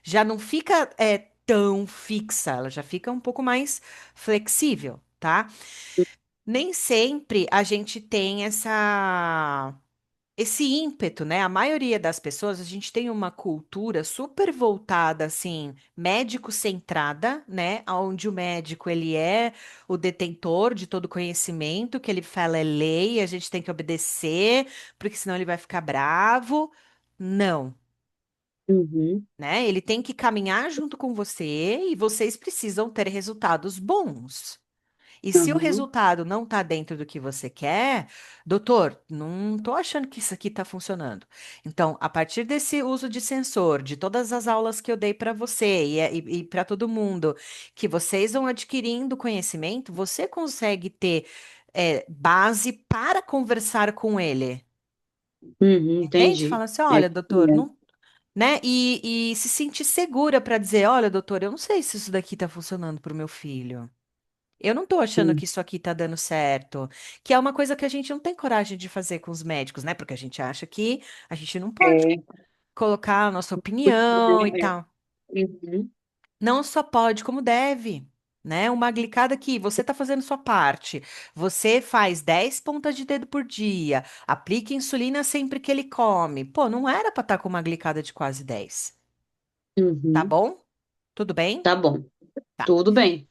[SPEAKER 1] já não fica tão fixa, ela já fica um pouco mais flexível, tá? Nem sempre a gente tem esse ímpeto, né? A maioria das pessoas, a gente tem uma cultura super voltada, assim, médico-centrada, né? Onde o médico, ele é o detentor de todo conhecimento, que ele fala é lei, a gente tem que obedecer, porque senão ele vai ficar bravo. Não,
[SPEAKER 2] uhum,
[SPEAKER 1] né? Ele tem que caminhar junto com você e vocês precisam ter resultados bons. E se o
[SPEAKER 2] aham,
[SPEAKER 1] resultado não está dentro do que você quer, doutor, não estou achando que isso aqui está funcionando. Então, a partir desse uso de sensor, de todas as aulas que eu dei para você e para todo mundo, que vocês vão adquirindo conhecimento, você consegue ter base para conversar com ele. Entende?
[SPEAKER 2] entendi.
[SPEAKER 1] Fala assim,
[SPEAKER 2] É,
[SPEAKER 1] olha, doutor, não, né? E se sentir segura para dizer, olha, doutor, eu não sei se isso daqui está funcionando para o meu filho. Eu não tô achando que isso aqui tá dando certo, que é uma coisa que a gente não tem coragem de fazer com os médicos, né? Porque a gente acha que a gente não pode
[SPEAKER 2] é,
[SPEAKER 1] colocar a nossa opinião e tal.
[SPEAKER 2] uhum,
[SPEAKER 1] Não só pode, como deve, né? Uma glicada que você tá fazendo sua parte. Você faz 10 pontas de dedo por dia, aplica insulina sempre que ele come. Pô, não era pra estar com uma glicada de quase 10. Tá
[SPEAKER 2] uhum.
[SPEAKER 1] bom? Tudo bem?
[SPEAKER 2] Tá bom,
[SPEAKER 1] Tá.
[SPEAKER 2] tudo bem.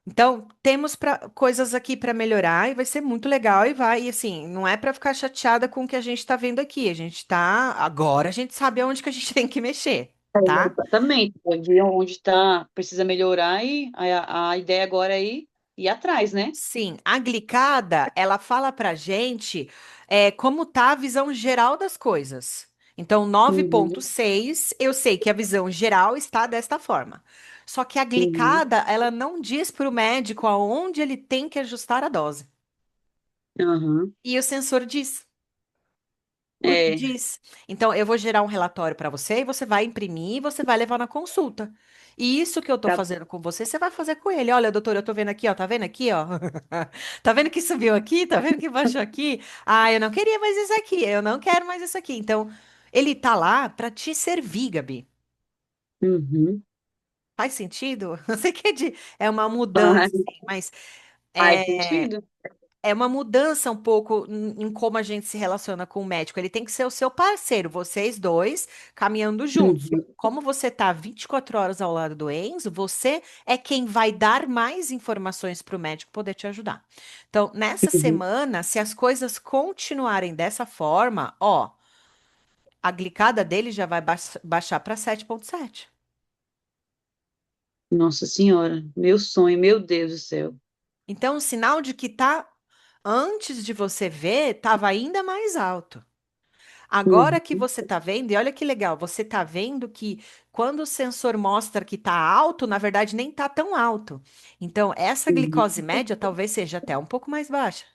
[SPEAKER 1] Então, temos coisas aqui para melhorar e vai ser muito legal e vai, e assim, não é para ficar chateada com o que a gente está vendo aqui. Agora a gente sabe aonde que a gente tem que mexer,
[SPEAKER 2] É,
[SPEAKER 1] tá?
[SPEAKER 2] exatamente. Pode ver onde tá, precisa melhorar e a ideia agora é ir atrás, né?
[SPEAKER 1] Sim, a glicada, ela fala pra gente como tá a visão geral das coisas. Então, nove ponto
[SPEAKER 2] Uhum,
[SPEAKER 1] seis, eu sei que a visão geral está desta forma. Só que a
[SPEAKER 2] uhum,
[SPEAKER 1] glicada, ela não diz para o médico aonde ele tem que ajustar a dose.
[SPEAKER 2] aham,
[SPEAKER 1] E o sensor diz.
[SPEAKER 2] é,
[SPEAKER 1] Diz. Então, eu vou gerar um relatório para você e você vai imprimir e você vai levar na consulta. E isso que eu tô
[SPEAKER 2] tá,
[SPEAKER 1] fazendo com você, você vai fazer com ele. Olha, doutor, eu tô vendo aqui, ó, tá vendo aqui, ó? Tá vendo que subiu aqui? Tá vendo que baixou aqui? Ah, eu não queria mais isso aqui, eu não quero mais isso aqui. Então, ele tá lá para te servir, Gabi.
[SPEAKER 2] uhum,
[SPEAKER 1] Faz sentido? Eu sei que é uma mudança,
[SPEAKER 2] faz,
[SPEAKER 1] assim, mas
[SPEAKER 2] faz
[SPEAKER 1] é,
[SPEAKER 2] sentido.
[SPEAKER 1] é uma mudança um pouco em como a gente se relaciona com o médico. Ele tem que ser o seu parceiro, vocês dois caminhando juntos.
[SPEAKER 2] Uhum,
[SPEAKER 1] Como você está 24 horas ao lado do Enzo, você é quem vai dar mais informações para o médico poder te ajudar. Então, nessa
[SPEAKER 2] uhum.
[SPEAKER 1] semana, se as coisas continuarem dessa forma, ó, a glicada dele já vai baixar para 7,7.
[SPEAKER 2] Nossa Senhora, meu sonho, meu Deus do céu.
[SPEAKER 1] Então, o sinal de que tá antes de você ver, estava ainda mais alto. Agora que
[SPEAKER 2] Uhum,
[SPEAKER 1] você está vendo, e olha que legal, você está vendo que quando o sensor mostra que está alto, na verdade nem está tão alto. Então, essa
[SPEAKER 2] uhum,
[SPEAKER 1] glicose média talvez seja até um pouco mais baixa,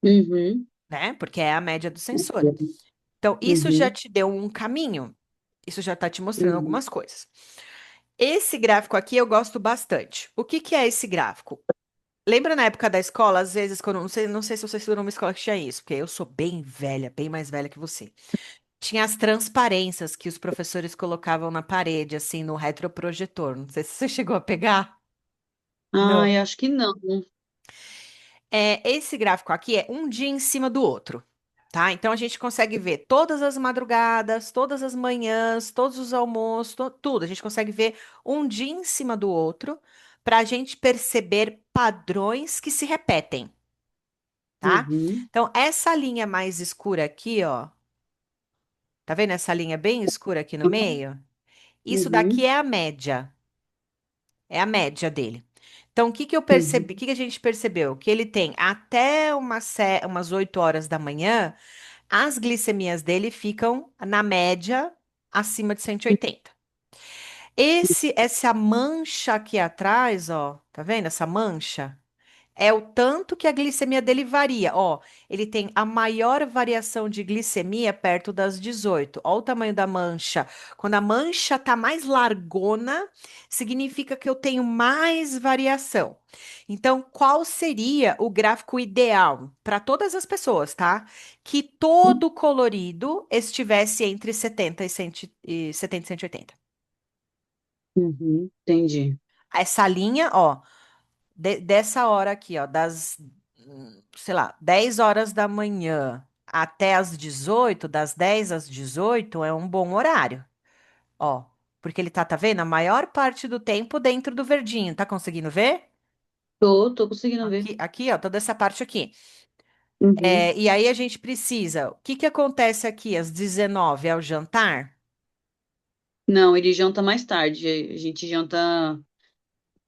[SPEAKER 2] uhum,
[SPEAKER 1] né? Porque é a média do sensor. Então, isso já
[SPEAKER 2] uhum,
[SPEAKER 1] te deu um caminho. Isso já está te mostrando
[SPEAKER 2] uhum,
[SPEAKER 1] algumas coisas. Esse gráfico aqui eu gosto bastante. O que que é esse gráfico? Lembra na época da escola, às vezes, quando não sei se você estudou numa escola que tinha isso, porque eu sou bem velha, bem mais velha que você. Tinha as transparências que os professores colocavam na parede, assim, no retroprojetor. Não sei se você chegou a pegar. Não.
[SPEAKER 2] Ai, acho que não.
[SPEAKER 1] Esse gráfico aqui é um dia em cima do outro, tá? Então a gente consegue ver todas as madrugadas, todas as manhãs, todos os almoços, tudo. A gente consegue ver um dia em cima do outro para a gente perceber padrões que se repetem, tá?
[SPEAKER 2] Uhum,
[SPEAKER 1] Então essa linha mais escura aqui, ó, tá vendo essa linha bem escura aqui no meio? Isso daqui
[SPEAKER 2] uhum,
[SPEAKER 1] é a média. É a média dele. Então, o que que eu percebi? O
[SPEAKER 2] uhum,
[SPEAKER 1] que que a gente percebeu? Que ele tem até umas 8 horas da manhã, as glicemias dele ficam, na média, acima de 180. Essa mancha aqui atrás, ó, tá vendo essa mancha? É o tanto que a glicemia dele varia. Ó, ele tem a maior variação de glicemia perto das 18. Ó o tamanho da mancha. Quando a mancha tá mais largona, significa que eu tenho mais variação. Então, qual seria o gráfico ideal para todas as pessoas, tá? Que todo colorido estivesse entre 70 e 100 e 70 e 180.
[SPEAKER 2] entendi.
[SPEAKER 1] Essa linha, ó, dessa hora aqui, ó, sei lá, 10 horas da manhã até as 18, das 10 às 18 é um bom horário, ó, porque ele tá vendo? A maior parte do tempo dentro do verdinho, tá conseguindo ver?
[SPEAKER 2] Tô conseguindo ver.
[SPEAKER 1] Aqui, ó, toda essa parte aqui.
[SPEAKER 2] Uhum.
[SPEAKER 1] E aí a gente precisa, o que que acontece aqui às 19 é o jantar?
[SPEAKER 2] Não, ele janta mais tarde. A gente janta,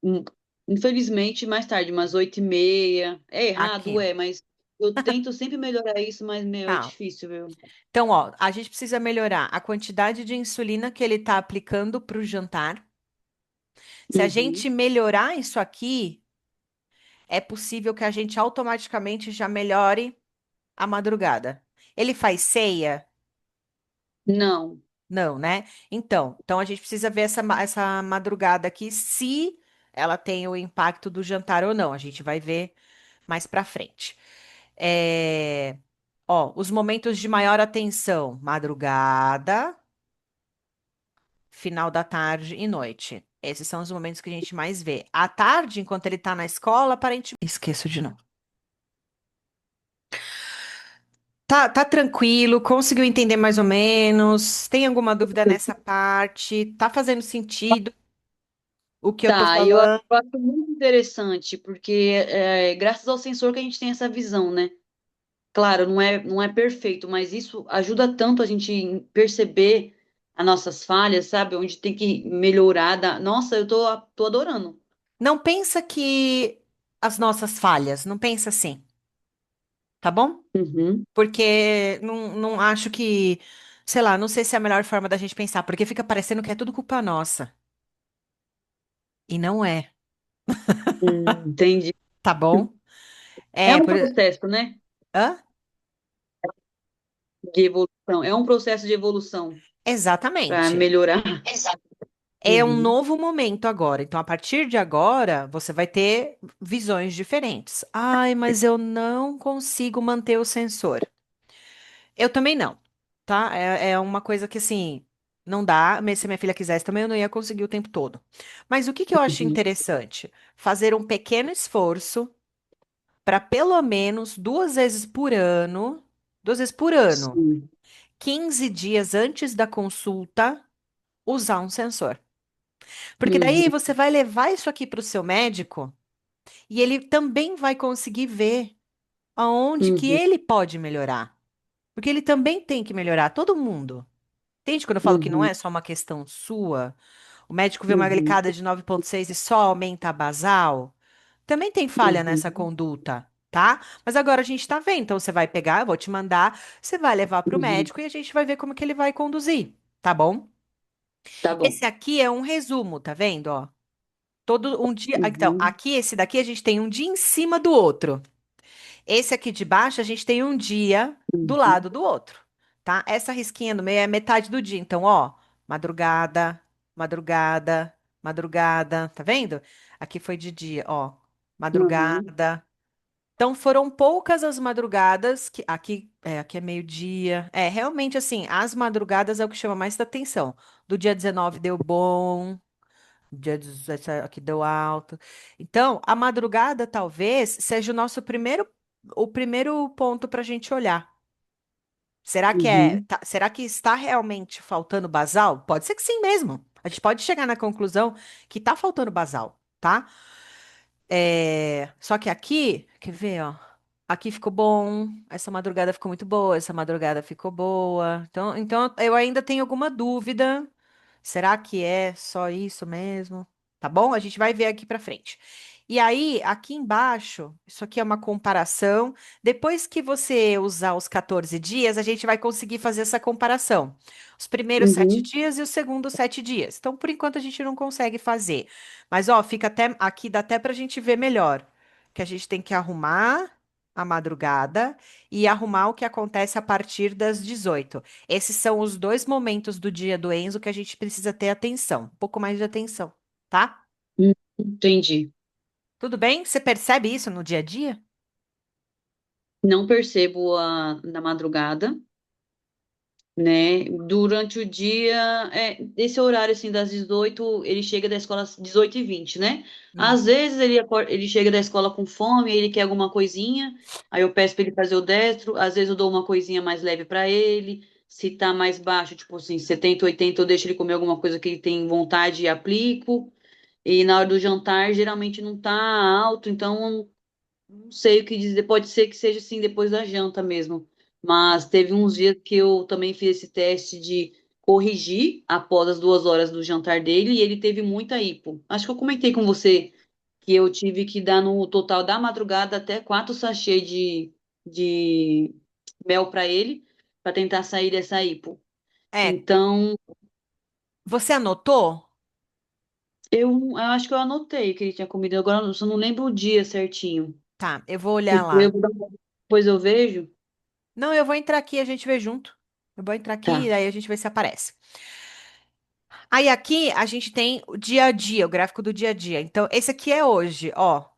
[SPEAKER 2] hum, infelizmente, mais tarde, umas 8h30. É
[SPEAKER 1] Aqui,
[SPEAKER 2] errado, mas eu tento sempre melhorar isso, mas, meu, é
[SPEAKER 1] tá.
[SPEAKER 2] difícil, viu?
[SPEAKER 1] Então, ó, a gente precisa melhorar a quantidade de insulina que ele tá aplicando para o jantar. Se a
[SPEAKER 2] Uhum.
[SPEAKER 1] gente melhorar isso aqui, é possível que a gente automaticamente já melhore a madrugada. Ele faz ceia?
[SPEAKER 2] Não.
[SPEAKER 1] Não, né? Então a gente precisa ver essa madrugada aqui, se ela tem o impacto do jantar ou não. A gente vai ver mais pra frente. É, Ó, os momentos de maior atenção: madrugada, final da tarde e noite. Esses são os momentos que a gente mais vê. À tarde, enquanto ele tá na escola, aparentemente. Esqueço de novo. Tá tranquilo, conseguiu entender mais ou menos? Tem alguma dúvida nessa parte? Tá fazendo sentido o que eu tô
[SPEAKER 2] Tá, e eu
[SPEAKER 1] falando?
[SPEAKER 2] acho muito interessante, porque graças ao sensor que a gente tem essa visão, né? Claro, não é perfeito, mas isso ajuda tanto a gente perceber as nossas falhas, sabe? Onde tem que melhorar. Nossa, tô adorando.
[SPEAKER 1] Não pensa que as nossas falhas, não pensa assim, tá bom?
[SPEAKER 2] Uhum,
[SPEAKER 1] Porque não acho que, sei lá, não sei se é a melhor forma da gente pensar, porque fica parecendo que é tudo culpa nossa. E não é,
[SPEAKER 2] entendi.
[SPEAKER 1] tá bom?
[SPEAKER 2] É
[SPEAKER 1] É,
[SPEAKER 2] um
[SPEAKER 1] por...
[SPEAKER 2] processo, né?
[SPEAKER 1] Hã?
[SPEAKER 2] De evolução. É um processo de evolução para
[SPEAKER 1] Exatamente.
[SPEAKER 2] melhorar.
[SPEAKER 1] É um
[SPEAKER 2] Uhum,
[SPEAKER 1] novo momento agora. Então, a partir de agora, você vai ter visões diferentes. Ai, mas eu não consigo manter o sensor. Eu também não, tá? É uma coisa que, assim, não dá. Mas se minha filha quisesse também, eu não ia conseguir o tempo todo. Mas o que que eu acho
[SPEAKER 2] uhum.
[SPEAKER 1] interessante? Fazer um pequeno esforço para pelo menos 2 vezes por ano,
[SPEAKER 2] Sim.
[SPEAKER 1] 15 dias antes da consulta, usar um sensor. Porque daí
[SPEAKER 2] Uhum,
[SPEAKER 1] você vai levar isso aqui para o seu médico e ele também vai conseguir ver aonde que
[SPEAKER 2] uhum,
[SPEAKER 1] ele pode melhorar. Porque ele também tem que melhorar, todo mundo. Entende quando eu falo que não
[SPEAKER 2] uhum,
[SPEAKER 1] é só uma questão sua? O médico vê uma
[SPEAKER 2] uhum,
[SPEAKER 1] glicada de 9,6 e só aumenta a basal? Também tem falha nessa
[SPEAKER 2] uhum,
[SPEAKER 1] conduta, tá? Mas agora a gente tá vendo. Então você vai pegar, eu vou te mandar, você vai levar para o
[SPEAKER 2] uhum.
[SPEAKER 1] médico e a gente vai ver como que ele vai conduzir, tá bom?
[SPEAKER 2] Tá bom.
[SPEAKER 1] Esse aqui é um resumo, tá vendo, ó? Todo um dia. Então,
[SPEAKER 2] Uhum,
[SPEAKER 1] aqui, esse daqui, a gente tem um dia em cima do outro. Esse aqui de baixo, a gente tem um dia do
[SPEAKER 2] uhum,
[SPEAKER 1] lado do outro, tá? Essa risquinha no meio é metade do dia. Então, ó, madrugada, madrugada, madrugada, tá vendo? Aqui foi de dia, ó,
[SPEAKER 2] uhum.
[SPEAKER 1] madrugada. Então foram poucas as madrugadas que aqui é meio-dia. É, realmente assim, as madrugadas é o que chama mais atenção. Do dia 19 deu bom, dia 17 aqui deu alto. Então, a madrugada talvez seja o primeiro ponto para a gente olhar.
[SPEAKER 2] Uhum.
[SPEAKER 1] Será que está realmente faltando basal? Pode ser que sim mesmo. A gente pode chegar na conclusão que está faltando basal, tá? Só que aqui, quer ver, ó? Aqui ficou bom, essa madrugada ficou muito boa, essa madrugada ficou boa. Então eu ainda tenho alguma dúvida. Será que é só isso mesmo? Tá bom? A gente vai ver aqui pra frente. E aí, aqui embaixo, isso aqui é uma comparação. Depois que você usar os 14 dias, a gente vai conseguir fazer essa comparação. Os primeiros 7
[SPEAKER 2] Uhum.
[SPEAKER 1] dias e os segundos 7 dias. Então, por enquanto, a gente não consegue fazer. Mas, ó, fica até aqui, dá até pra gente ver melhor. Que a gente tem que arrumar a madrugada e arrumar o que acontece a partir das 18. Esses são os dois momentos do dia do Enzo que a gente precisa ter atenção, um pouco mais de atenção, tá?
[SPEAKER 2] Entendi.
[SPEAKER 1] Tudo bem? Você percebe isso no dia a dia?
[SPEAKER 2] Não percebo na madrugada, né? Durante o dia, esse horário assim das 18, ele chega da escola às 18h20, né?
[SPEAKER 1] Hum.
[SPEAKER 2] Às vezes ele chega da escola com fome, ele quer alguma coisinha, aí eu peço para ele fazer o destro, às vezes eu dou uma coisinha mais leve para ele. Se tá mais baixo, tipo assim, 70, 80, eu deixo ele comer alguma coisa que ele tem vontade e aplico. E na hora do jantar, geralmente não tá alto, então não sei o que dizer, pode ser que seja assim depois da janta mesmo. Mas teve uns dias que eu também fiz esse teste de corrigir após as 2 horas do jantar dele e ele teve muita hipo. Acho que eu comentei com você que eu tive que dar no total da madrugada até 4 sachês de mel para ele, para tentar sair dessa hipo.
[SPEAKER 1] É,
[SPEAKER 2] Então,
[SPEAKER 1] você anotou?
[SPEAKER 2] eu acho que eu anotei o que ele tinha comido, agora eu só não lembro o dia certinho.
[SPEAKER 1] Tá, eu vou olhar
[SPEAKER 2] Depois
[SPEAKER 1] lá.
[SPEAKER 2] depois eu vejo.
[SPEAKER 1] Não, eu vou entrar aqui e a gente vê junto. Eu vou entrar aqui e
[SPEAKER 2] Tá.
[SPEAKER 1] aí a gente vê se aparece. Aí aqui a gente tem o dia a dia, o gráfico do dia a dia. Então, esse aqui é hoje, ó.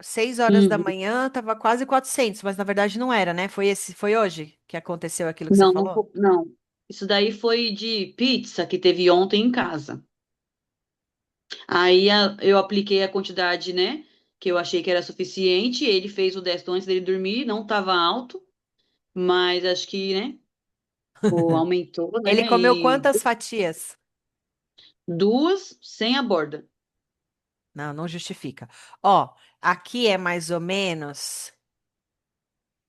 [SPEAKER 1] 6 horas da
[SPEAKER 2] Uhum.
[SPEAKER 1] manhã, tava quase 400, mas na verdade não era, né? Foi hoje que aconteceu aquilo que você
[SPEAKER 2] Não,
[SPEAKER 1] falou?
[SPEAKER 2] não. Isso daí foi de pizza que teve ontem em casa. Aí eu apliquei a quantidade, né, que eu achei que era suficiente. Ele fez o desto antes dele dormir, não estava alto, mas acho que, né, aumentou,
[SPEAKER 1] Ele
[SPEAKER 2] né,
[SPEAKER 1] comeu
[SPEAKER 2] e
[SPEAKER 1] quantas fatias?
[SPEAKER 2] duas sem a borda.
[SPEAKER 1] Não, não justifica. Ó, aqui é mais ou menos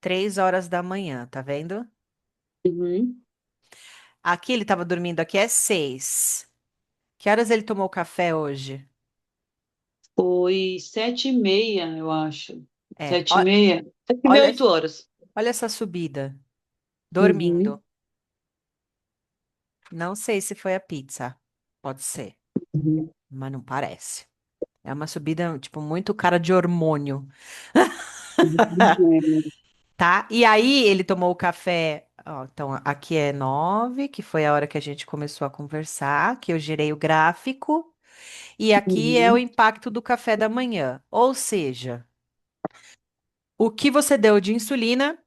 [SPEAKER 1] 3 horas da manhã, tá vendo?
[SPEAKER 2] Uhum.
[SPEAKER 1] Aqui ele tava dormindo, aqui é 6. Que horas ele tomou café hoje?
[SPEAKER 2] Foi 7h30, eu acho.
[SPEAKER 1] É,
[SPEAKER 2] 7h30. 7h30,
[SPEAKER 1] olha,
[SPEAKER 2] 8 horas.
[SPEAKER 1] olha essa subida.
[SPEAKER 2] Uhum.
[SPEAKER 1] Dormindo. Não sei se foi a pizza. Pode ser,
[SPEAKER 2] Uhum.
[SPEAKER 1] mas não parece. É uma subida, tipo, muito cara de hormônio,
[SPEAKER 2] Uhum.
[SPEAKER 1] tá? E aí ele tomou o café. Ó, então, aqui é 9, que foi a hora que a gente começou a conversar, que eu girei o gráfico. E aqui é o
[SPEAKER 2] Uhum.
[SPEAKER 1] impacto do café da manhã. Ou seja, o que você deu de insulina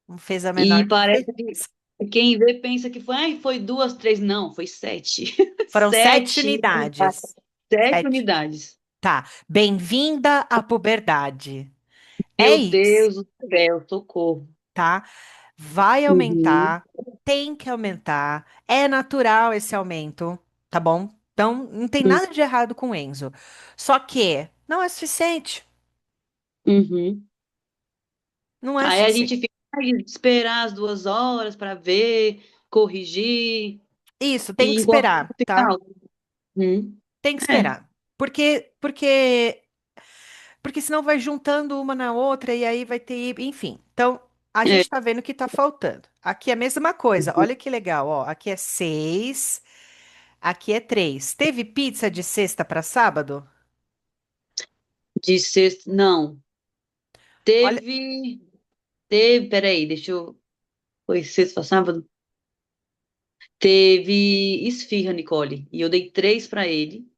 [SPEAKER 1] não fez a menor
[SPEAKER 2] E parece
[SPEAKER 1] diferença.
[SPEAKER 2] que quem vê pensa que foi, ai, foi duas, três. Não, foi sete.
[SPEAKER 1] Foram 7
[SPEAKER 2] Sete unidades.
[SPEAKER 1] unidades.
[SPEAKER 2] 7
[SPEAKER 1] 7.
[SPEAKER 2] unidades.
[SPEAKER 1] Tá. Bem-vinda à puberdade. É
[SPEAKER 2] Meu
[SPEAKER 1] isso,
[SPEAKER 2] Deus do céu, socorro.
[SPEAKER 1] tá? Vai
[SPEAKER 2] Uhum,
[SPEAKER 1] aumentar, tem que aumentar, é natural esse aumento, tá bom? Então, não tem nada de errado com o Enzo. Só que não é suficiente.
[SPEAKER 2] uhum.
[SPEAKER 1] Não é
[SPEAKER 2] Aí a
[SPEAKER 1] suficiente.
[SPEAKER 2] gente fica ai, esperar as 2 horas para ver, corrigir,
[SPEAKER 1] Isso, tem
[SPEAKER 2] e
[SPEAKER 1] que
[SPEAKER 2] enquanto
[SPEAKER 1] esperar,
[SPEAKER 2] fica
[SPEAKER 1] tá?
[SPEAKER 2] alto. Uhum.
[SPEAKER 1] Tem que
[SPEAKER 2] É,
[SPEAKER 1] esperar. Porque senão vai juntando uma na outra e aí vai ter, enfim. Então, a
[SPEAKER 2] é.
[SPEAKER 1] gente tá vendo que tá faltando. Aqui é a mesma coisa. Olha que legal, ó. Aqui é 6, aqui é 3. Teve pizza de sexta para sábado?
[SPEAKER 2] De sexta, não.
[SPEAKER 1] Olha,
[SPEAKER 2] Peraí, deixa eu. Foi sexta pra sábado? Teve esfirra, Nicole, e eu dei 3 para ele.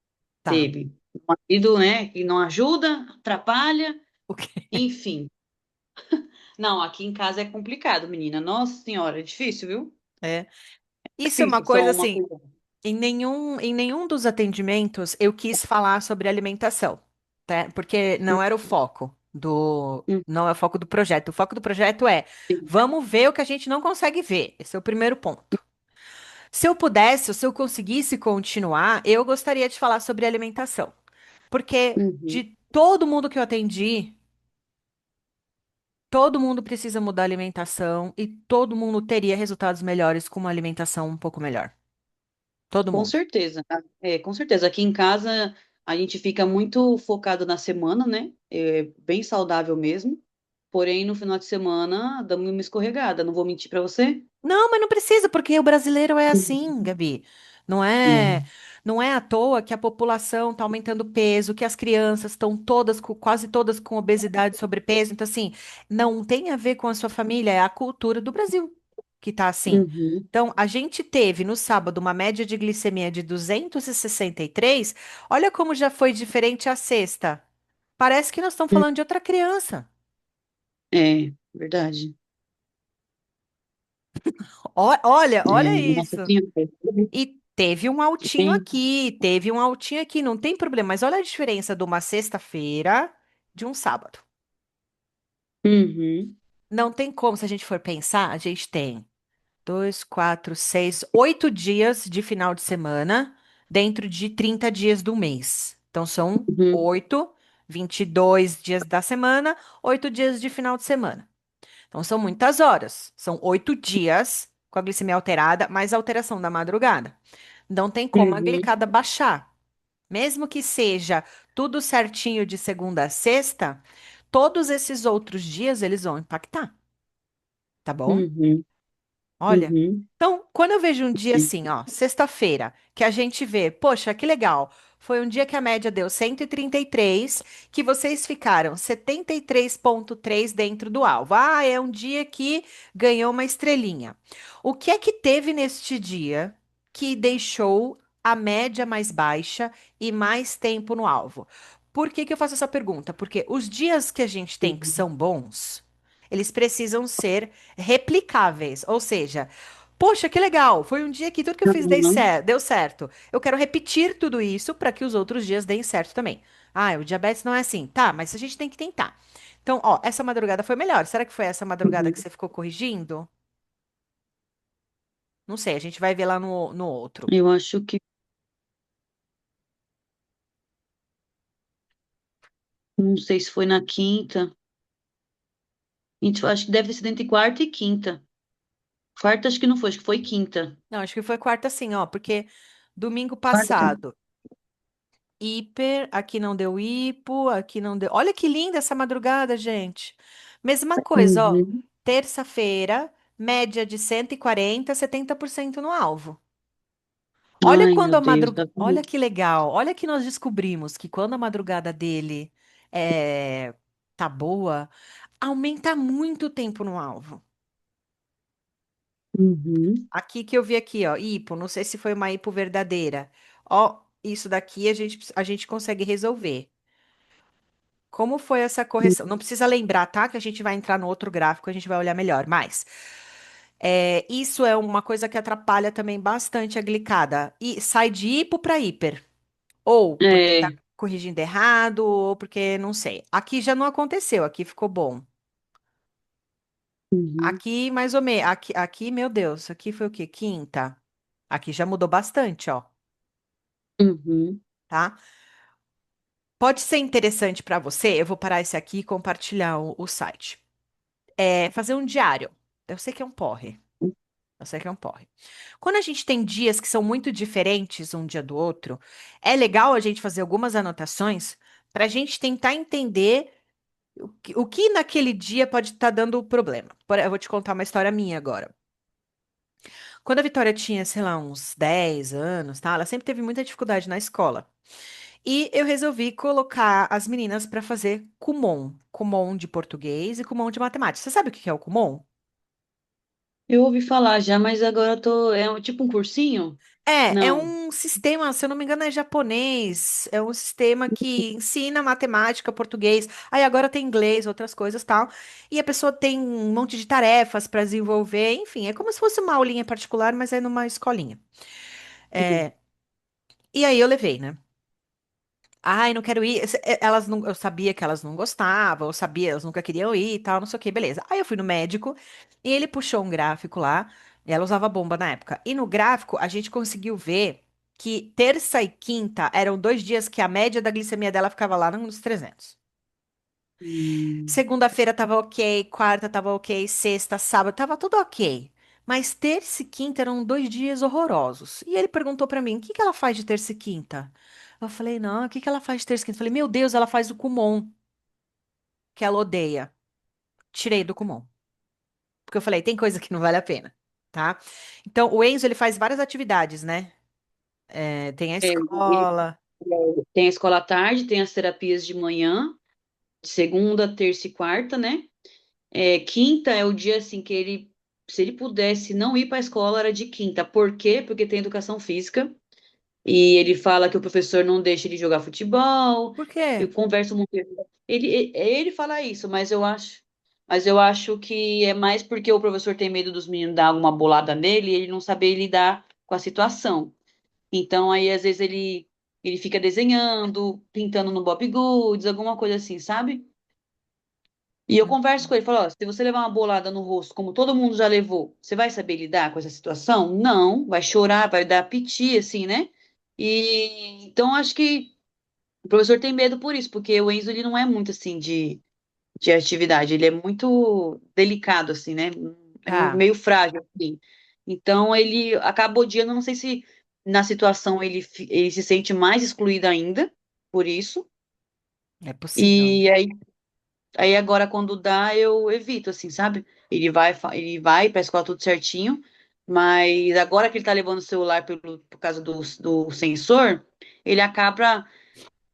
[SPEAKER 1] tá.
[SPEAKER 2] Teve. O marido, né, que não ajuda, atrapalha.
[SPEAKER 1] O quê?
[SPEAKER 2] Enfim. Não, aqui em casa é complicado, menina. Nossa senhora, é difícil, viu?
[SPEAKER 1] É. Isso é uma
[SPEAKER 2] Difícil,
[SPEAKER 1] coisa
[SPEAKER 2] só uma
[SPEAKER 1] assim,
[SPEAKER 2] coisa.
[SPEAKER 1] em nenhum dos atendimentos eu quis falar sobre alimentação, tá? Porque não era o foco
[SPEAKER 2] Hum,
[SPEAKER 1] não é o foco do projeto. O foco do projeto é,
[SPEAKER 2] sim.
[SPEAKER 1] vamos ver o que a gente não consegue ver. Esse é o primeiro ponto. Se eu pudesse, ou se eu conseguisse continuar, eu gostaria de falar sobre alimentação. Porque
[SPEAKER 2] Uhum.
[SPEAKER 1] de todo mundo que eu atendi, todo mundo precisa mudar a alimentação e todo mundo teria resultados melhores com uma alimentação um pouco melhor. Todo
[SPEAKER 2] Com
[SPEAKER 1] mundo.
[SPEAKER 2] certeza. É, com certeza. Aqui em casa a gente fica muito focado na semana, né? É bem saudável mesmo. Porém, no final de semana, damos uma escorregada. Não vou mentir pra você.
[SPEAKER 1] Não, mas não precisa, porque o brasileiro é assim, Gabi. Não é,
[SPEAKER 2] É.
[SPEAKER 1] não é à toa que a população está aumentando o peso, que as crianças estão todas, quase todas com obesidade e sobrepeso. Então, assim, não tem a ver com a sua família, é a cultura do Brasil que está assim.
[SPEAKER 2] Uhum.
[SPEAKER 1] Então, a gente teve no sábado uma média de glicemia de 263. Olha como já foi diferente a sexta. Parece que nós estamos falando de outra criança.
[SPEAKER 2] É, verdade.
[SPEAKER 1] Olha
[SPEAKER 2] É, nossa
[SPEAKER 1] isso.
[SPEAKER 2] senhora.
[SPEAKER 1] E teve um altinho aqui, não tem problema. Mas olha a diferença de uma sexta-feira de um sábado.
[SPEAKER 2] Uhum.
[SPEAKER 1] Não tem como, se a gente for pensar, a gente tem 8 dias de final de semana dentro de 30 dias do mês. Então são
[SPEAKER 2] Uhum.
[SPEAKER 1] 22 dias da semana, 8 dias de final de semana. Então são muitas horas. São 8 dias com a glicemia alterada, mais a alteração da madrugada. Não tem como a
[SPEAKER 2] Uhum.
[SPEAKER 1] glicada baixar. Mesmo que seja tudo certinho de segunda a sexta, todos esses outros dias eles vão impactar, tá bom?
[SPEAKER 2] Uhum.
[SPEAKER 1] Olha,
[SPEAKER 2] Uhum.
[SPEAKER 1] então, quando eu vejo um dia assim, ó, sexta-feira, que a gente vê, poxa, que legal, foi um dia que a média deu 133, que vocês ficaram 73,3 dentro do alvo. Ah, é um dia que ganhou uma estrelinha. O que é que teve neste dia que deixou a média mais baixa e mais tempo no alvo? Por que que eu faço essa pergunta? Porque os dias que a gente tem que
[SPEAKER 2] Uhum.
[SPEAKER 1] são bons, eles precisam ser replicáveis, ou seja, poxa, que legal! Foi um dia que tudo que eu fiz
[SPEAKER 2] Uhum.
[SPEAKER 1] deu certo. Eu quero repetir tudo isso para que os outros dias deem certo também. Ah, o diabetes não é assim. Tá, mas a gente tem que tentar. Então, ó, essa madrugada foi melhor. Será que foi essa madrugada que
[SPEAKER 2] Uhum.
[SPEAKER 1] você ficou corrigindo? Não sei, a gente vai ver lá no outro.
[SPEAKER 2] Eu acho que, não sei se foi na quinta. Gente, eu acho que deve ter sido entre quarta e quinta. Quarta acho que não foi, acho que foi quinta.
[SPEAKER 1] Não, acho que foi quarta sim, ó, porque domingo
[SPEAKER 2] Quarta.
[SPEAKER 1] passado, hiper, aqui não deu hipo, aqui não deu. Olha que linda essa madrugada, gente. Mesma coisa, ó.
[SPEAKER 2] Uhum.
[SPEAKER 1] Terça-feira, média de 140, 70% no alvo. Olha
[SPEAKER 2] Ai,
[SPEAKER 1] quando
[SPEAKER 2] meu
[SPEAKER 1] a
[SPEAKER 2] Deus,
[SPEAKER 1] madrugada.
[SPEAKER 2] tá
[SPEAKER 1] Olha
[SPEAKER 2] vendo?
[SPEAKER 1] que legal. Olha que nós descobrimos que quando a madrugada dele é... tá boa, aumenta muito o tempo no alvo.
[SPEAKER 2] Uhum.
[SPEAKER 1] Aqui que eu vi aqui, ó, hipo, não sei se foi uma hipo verdadeira. Ó, isso daqui a gente consegue resolver. Como foi essa correção? Não precisa lembrar, tá? Que a gente vai entrar no outro gráfico, a gente vai olhar melhor. Mas isso é uma coisa que atrapalha também bastante a glicada. E sai de hipo para hiper. Ou porque tá
[SPEAKER 2] É.
[SPEAKER 1] corrigindo errado, ou porque não sei. Aqui já não aconteceu, aqui ficou bom.
[SPEAKER 2] Uhum.
[SPEAKER 1] Aqui, mais ou menos. Aqui, meu Deus, aqui foi o quê? Quinta. Aqui já mudou bastante, ó,
[SPEAKER 2] Uhum.
[SPEAKER 1] tá? Pode ser interessante para você. Eu vou parar esse aqui e compartilhar o site. Fazer um diário. Eu sei que é um porre. Eu sei que é um porre. Quando a gente tem dias que são muito diferentes um dia do outro, é legal a gente fazer algumas anotações para a gente tentar entender o que naquele dia pode estar dando problema. Eu vou te contar uma história minha agora. Quando a Vitória tinha, sei lá, uns 10 anos, tá? Ela sempre teve muita dificuldade na escola. E eu resolvi colocar as meninas para fazer Kumon. Kumon de português e Kumon de matemática. Você sabe o que é o Kumon?
[SPEAKER 2] Eu ouvi falar já, mas agora eu tô. É tipo um cursinho?
[SPEAKER 1] É
[SPEAKER 2] Não.
[SPEAKER 1] um sistema, se eu não me engano, é japonês. É um sistema que ensina matemática, português. Aí agora tem inglês, outras coisas tal. E a pessoa tem um monte de tarefas para desenvolver. Enfim, é como se fosse uma aulinha particular, mas é numa escolinha.
[SPEAKER 2] Sim.
[SPEAKER 1] E aí eu levei, né? Ai, não quero ir. Elas não, eu sabia que elas não gostavam, eu sabia, elas nunca queriam ir e tal, não sei o que, beleza. Aí eu fui no médico e ele puxou um gráfico lá, e ela usava bomba na época. E no gráfico a gente conseguiu ver que terça e quinta eram 2 dias que a média da glicemia dela ficava lá nos 300.
[SPEAKER 2] Hum,
[SPEAKER 1] Segunda-feira tava ok, quarta tava ok, sexta, sábado tava tudo ok. Mas terça e quinta eram 2 dias horrorosos. E ele perguntou pra mim: o que que ela faz de terça e quinta? Eu falei: não, o que que ela faz de terça e quinta? Eu falei: meu Deus, ela faz o Kumon, que ela odeia. Tirei do Kumon. Porque eu falei: tem coisa que não vale a pena, tá? Então, o Enzo, ele faz várias atividades, né? É, tem a
[SPEAKER 2] ele-
[SPEAKER 1] escola.
[SPEAKER 2] tem a escola à tarde, tem as terapias de manhã, segunda, terça e quarta, né? Quinta é o dia assim que ele, se ele pudesse não ir para a escola, era de quinta. Por quê? Porque tem educação física. E ele fala que o professor não deixa ele jogar futebol.
[SPEAKER 1] Por quê?
[SPEAKER 2] Eu converso muito. Ele fala isso, mas eu acho que é mais porque o professor tem medo dos meninos dar alguma bolada nele e ele não saber lidar com a situação. Então, aí, às vezes, ele fica desenhando, pintando no Bob Goods, alguma coisa assim, sabe? E eu converso com ele, falo, ó, se você levar uma bolada no rosto, como todo mundo já levou, você vai saber lidar com essa situação? Não, vai chorar, vai dar piti, assim, né? E então acho que o professor tem medo por isso, porque o Enzo ele não é muito assim de atividade, ele é muito delicado, assim, né? É
[SPEAKER 1] Tá,
[SPEAKER 2] meio frágil, assim. Então ele acaba odiando, não sei se na situação ele se sente mais excluído ainda, por isso.
[SPEAKER 1] é possível.
[SPEAKER 2] E aí agora, quando dá, eu evito, assim, sabe? Ele vai pra escola tudo certinho, mas agora que ele tá levando o celular por causa do sensor, ele acaba,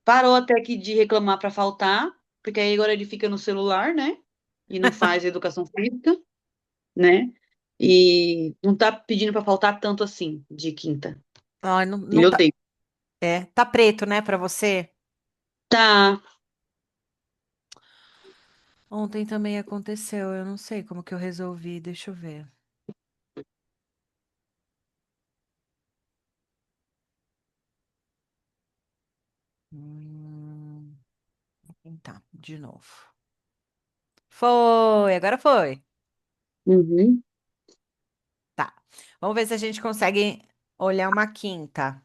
[SPEAKER 2] parou até que de reclamar pra faltar, porque aí agora ele fica no celular, né? E não faz educação física, né? E não tá pedindo pra faltar tanto assim, de quinta.
[SPEAKER 1] Ai, não, não
[SPEAKER 2] Ele
[SPEAKER 1] tá.
[SPEAKER 2] odeia.
[SPEAKER 1] É, tá preto, né, pra você?
[SPEAKER 2] Tá.
[SPEAKER 1] Ontem também aconteceu, eu não sei como que eu resolvi, deixa eu ver. Hum, tá, de novo. Foi, agora foi.
[SPEAKER 2] Uhum.
[SPEAKER 1] Tá. Vamos ver se a gente consegue olhar uma quinta.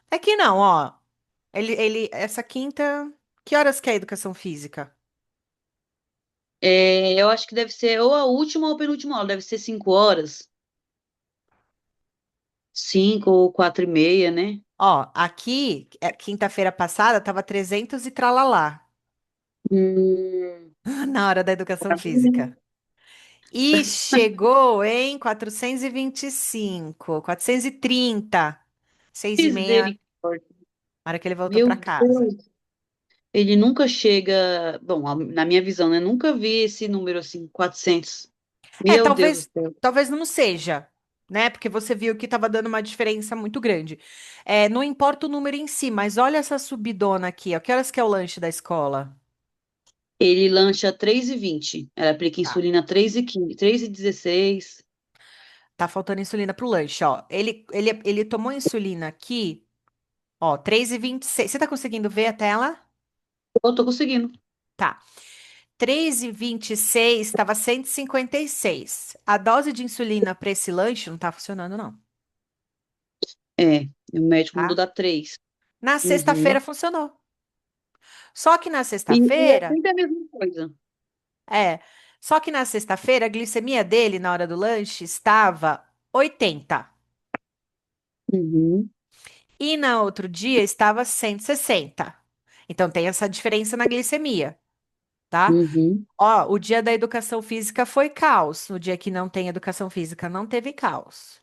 [SPEAKER 1] É que não, ó. Essa quinta, que horas que é a educação física?
[SPEAKER 2] Eu acho que deve ser ou a última ou a penúltima aula, deve ser 5 horas. 5 ou 4h30, né?
[SPEAKER 1] Ó, aqui, quinta-feira passada, tava 300 e tralalá,
[SPEAKER 2] Hum,
[SPEAKER 1] na hora da educação física. E chegou em 425, 430, 6h30,
[SPEAKER 2] misericórdia.
[SPEAKER 1] na hora que ele voltou
[SPEAKER 2] Meu
[SPEAKER 1] para casa.
[SPEAKER 2] Deus. Ele nunca chega. Bom, na minha visão, né? Nunca vi esse número assim, 400.
[SPEAKER 1] É,
[SPEAKER 2] Meu Deus do céu.
[SPEAKER 1] talvez não seja, né? Porque você viu que estava dando uma diferença muito grande. É, não importa o número em si, mas olha essa subidona aqui, ó. Que horas que é o lanche da escola?
[SPEAKER 2] Ele lancha 3h20. Ela aplica
[SPEAKER 1] Tá.
[SPEAKER 2] insulina 3h15, 3h16.
[SPEAKER 1] Tá faltando insulina pro lanche, ó. Ele tomou insulina aqui, ó, 3h26. Você tá conseguindo ver a tela?
[SPEAKER 2] Eu tô conseguindo.
[SPEAKER 1] Tá. 3h26 estava 156. A dose de insulina para esse lanche não tá funcionando, não,
[SPEAKER 2] É, o médico mandou
[SPEAKER 1] tá?
[SPEAKER 2] dar 3.
[SPEAKER 1] Na
[SPEAKER 2] Uhum.
[SPEAKER 1] sexta-feira funcionou. Só que na
[SPEAKER 2] E é
[SPEAKER 1] sexta-feira,
[SPEAKER 2] sempre a mesma coisa.
[SPEAKER 1] é, só que na sexta-feira a glicemia dele na hora do lanche estava 80
[SPEAKER 2] Uhum.
[SPEAKER 1] e na outro dia estava 160. Então tem essa diferença na glicemia, tá?
[SPEAKER 2] Uhum.
[SPEAKER 1] Ó, o dia da educação física foi caos. No dia que não tem educação física, não teve caos.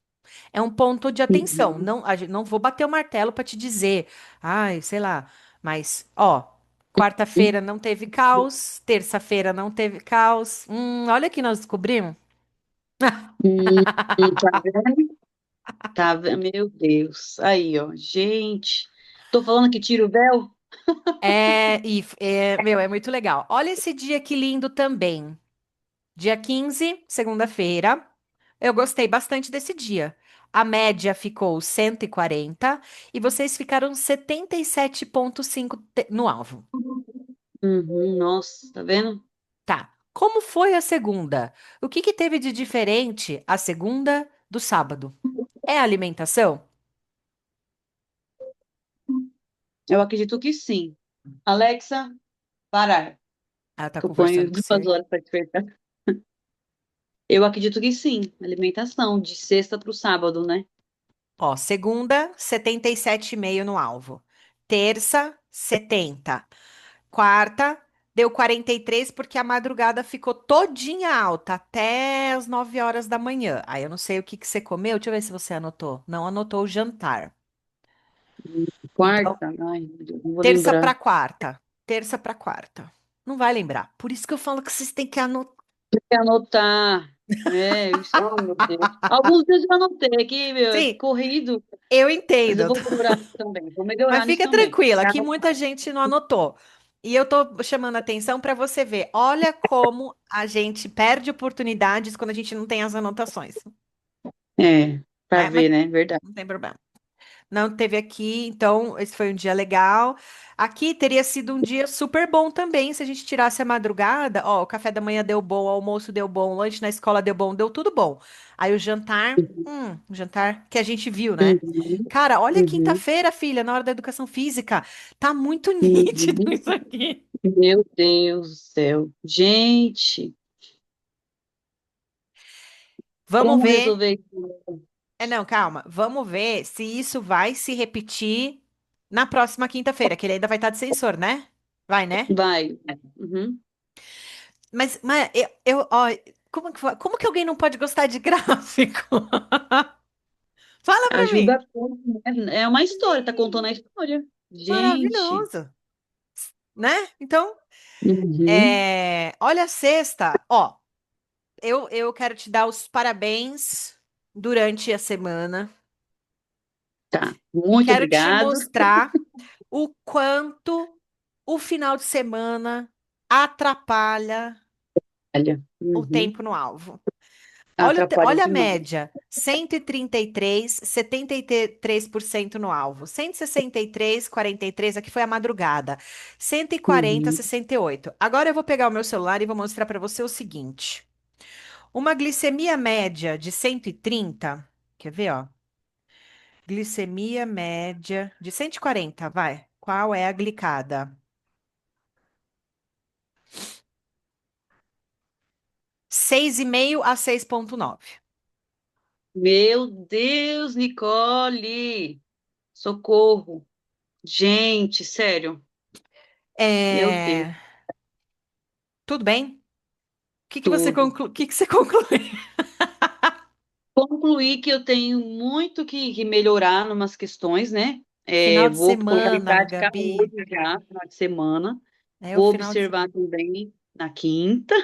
[SPEAKER 1] É um ponto de atenção.
[SPEAKER 2] Uhum.
[SPEAKER 1] Não, não vou bater o martelo para te dizer, ai, sei lá, mas, ó, quarta-feira não teve caos, terça-feira não teve caos. Olha o que nós descobrimos.
[SPEAKER 2] Tá vendo? Tá, meu Deus. Aí, ó, gente. Tô falando que tira o véu?
[SPEAKER 1] Meu, é muito legal. Olha esse dia que lindo também. Dia 15, segunda-feira. Eu gostei bastante desse dia. A média ficou 140 e vocês ficaram 77,5 no alvo.
[SPEAKER 2] Uhum, nossa, tá vendo?
[SPEAKER 1] Tá. Como foi a segunda? O que que teve de diferente a segunda do sábado? É a alimentação?
[SPEAKER 2] Eu acredito que sim. Alexa, parar.
[SPEAKER 1] Ela tá
[SPEAKER 2] Que eu ponho
[SPEAKER 1] conversando com
[SPEAKER 2] 2
[SPEAKER 1] você.
[SPEAKER 2] horas para despertar. Eu acredito que sim. Alimentação, de sexta para o sábado, né?
[SPEAKER 1] Ó, segunda, 77,5 no alvo. Terça, 70. Quarta, deu 43 porque a madrugada ficou todinha alta, até as 9 horas da manhã. Aí eu não sei o que que você comeu, deixa eu ver se você anotou. Não anotou o jantar. Então,
[SPEAKER 2] Quarta, ai, meu Deus, não vou
[SPEAKER 1] terça
[SPEAKER 2] lembrar.
[SPEAKER 1] para quarta. Terça para quarta. Não vai lembrar. Por isso que eu falo que vocês têm que anotar.
[SPEAKER 2] Tem que anotar. É, isso, oh, meu Deus. Alguns dias eu anotei aqui, meu, é
[SPEAKER 1] Sim,
[SPEAKER 2] corrido,
[SPEAKER 1] eu
[SPEAKER 2] mas eu
[SPEAKER 1] entendo.
[SPEAKER 2] vou melhorar nisso também. Vou
[SPEAKER 1] Mas
[SPEAKER 2] melhorar nisso
[SPEAKER 1] fica
[SPEAKER 2] também.
[SPEAKER 1] tranquila,
[SPEAKER 2] Já
[SPEAKER 1] que
[SPEAKER 2] anotei.
[SPEAKER 1] muita gente não anotou. E eu tô chamando a atenção para você ver. Olha como a gente perde oportunidades quando a gente não tem as anotações,
[SPEAKER 2] É, pra
[SPEAKER 1] né? Mas
[SPEAKER 2] ver, né? Verdade.
[SPEAKER 1] não tem problema. Não teve aqui, então esse foi um dia legal. Aqui teria sido um dia super bom também se a gente tirasse a madrugada. Ó, o café da manhã deu bom, o almoço deu bom, o lanche na escola deu bom, deu tudo bom. Aí o jantar que a gente viu, né?
[SPEAKER 2] Uhum,
[SPEAKER 1] Cara, olha
[SPEAKER 2] uhum,
[SPEAKER 1] quinta-feira, filha, na hora da educação física. Tá muito nítido
[SPEAKER 2] uhum.
[SPEAKER 1] isso aqui.
[SPEAKER 2] Meu Deus do céu. Gente,
[SPEAKER 1] Vamos
[SPEAKER 2] como
[SPEAKER 1] ver.
[SPEAKER 2] resolver isso?
[SPEAKER 1] Não, calma. Vamos ver se isso vai se repetir na próxima quinta-feira, que ele ainda vai estar de sensor, né? Vai, né?
[SPEAKER 2] Vai. Uhum.
[SPEAKER 1] Mas ó, como que alguém não pode gostar de gráfico? Fala pra mim.
[SPEAKER 2] Ajuda muito, né? É uma história, tá contando a história. Gente.
[SPEAKER 1] Maravilhoso, né? Então,
[SPEAKER 2] Uhum.
[SPEAKER 1] olha a sexta. Ó, eu quero te dar os parabéns durante a semana
[SPEAKER 2] Tá.
[SPEAKER 1] e
[SPEAKER 2] Muito
[SPEAKER 1] quero te
[SPEAKER 2] obrigado.
[SPEAKER 1] mostrar o quanto o final de semana atrapalha
[SPEAKER 2] Olha.
[SPEAKER 1] o
[SPEAKER 2] Uhum.
[SPEAKER 1] tempo no alvo.
[SPEAKER 2] Atrapalha
[SPEAKER 1] Olha a
[SPEAKER 2] demais.
[SPEAKER 1] média: 133, 73% no alvo. 163, 43, aqui foi a madrugada. 140,
[SPEAKER 2] Uhum.
[SPEAKER 1] 68. Agora eu vou pegar o meu celular e vou mostrar para você o seguinte: uma glicemia média de 130, quer ver, ó? Glicemia média de 140, vai. Qual é a glicada? 6,5 a 6,9.
[SPEAKER 2] Meu Deus, Nicole! Socorro! Gente, sério. Meu Deus,
[SPEAKER 1] É... Tudo bem?
[SPEAKER 2] tudo.
[SPEAKER 1] O que que você conclui?
[SPEAKER 2] Concluí que eu tenho muito que melhorar em umas questões, né?
[SPEAKER 1] Final
[SPEAKER 2] É,
[SPEAKER 1] de
[SPEAKER 2] vou colocar em
[SPEAKER 1] semana,
[SPEAKER 2] prática
[SPEAKER 1] Gabi.
[SPEAKER 2] hoje já, final de semana.
[SPEAKER 1] É o
[SPEAKER 2] Vou
[SPEAKER 1] final de
[SPEAKER 2] observar
[SPEAKER 1] semana.
[SPEAKER 2] também na quinta.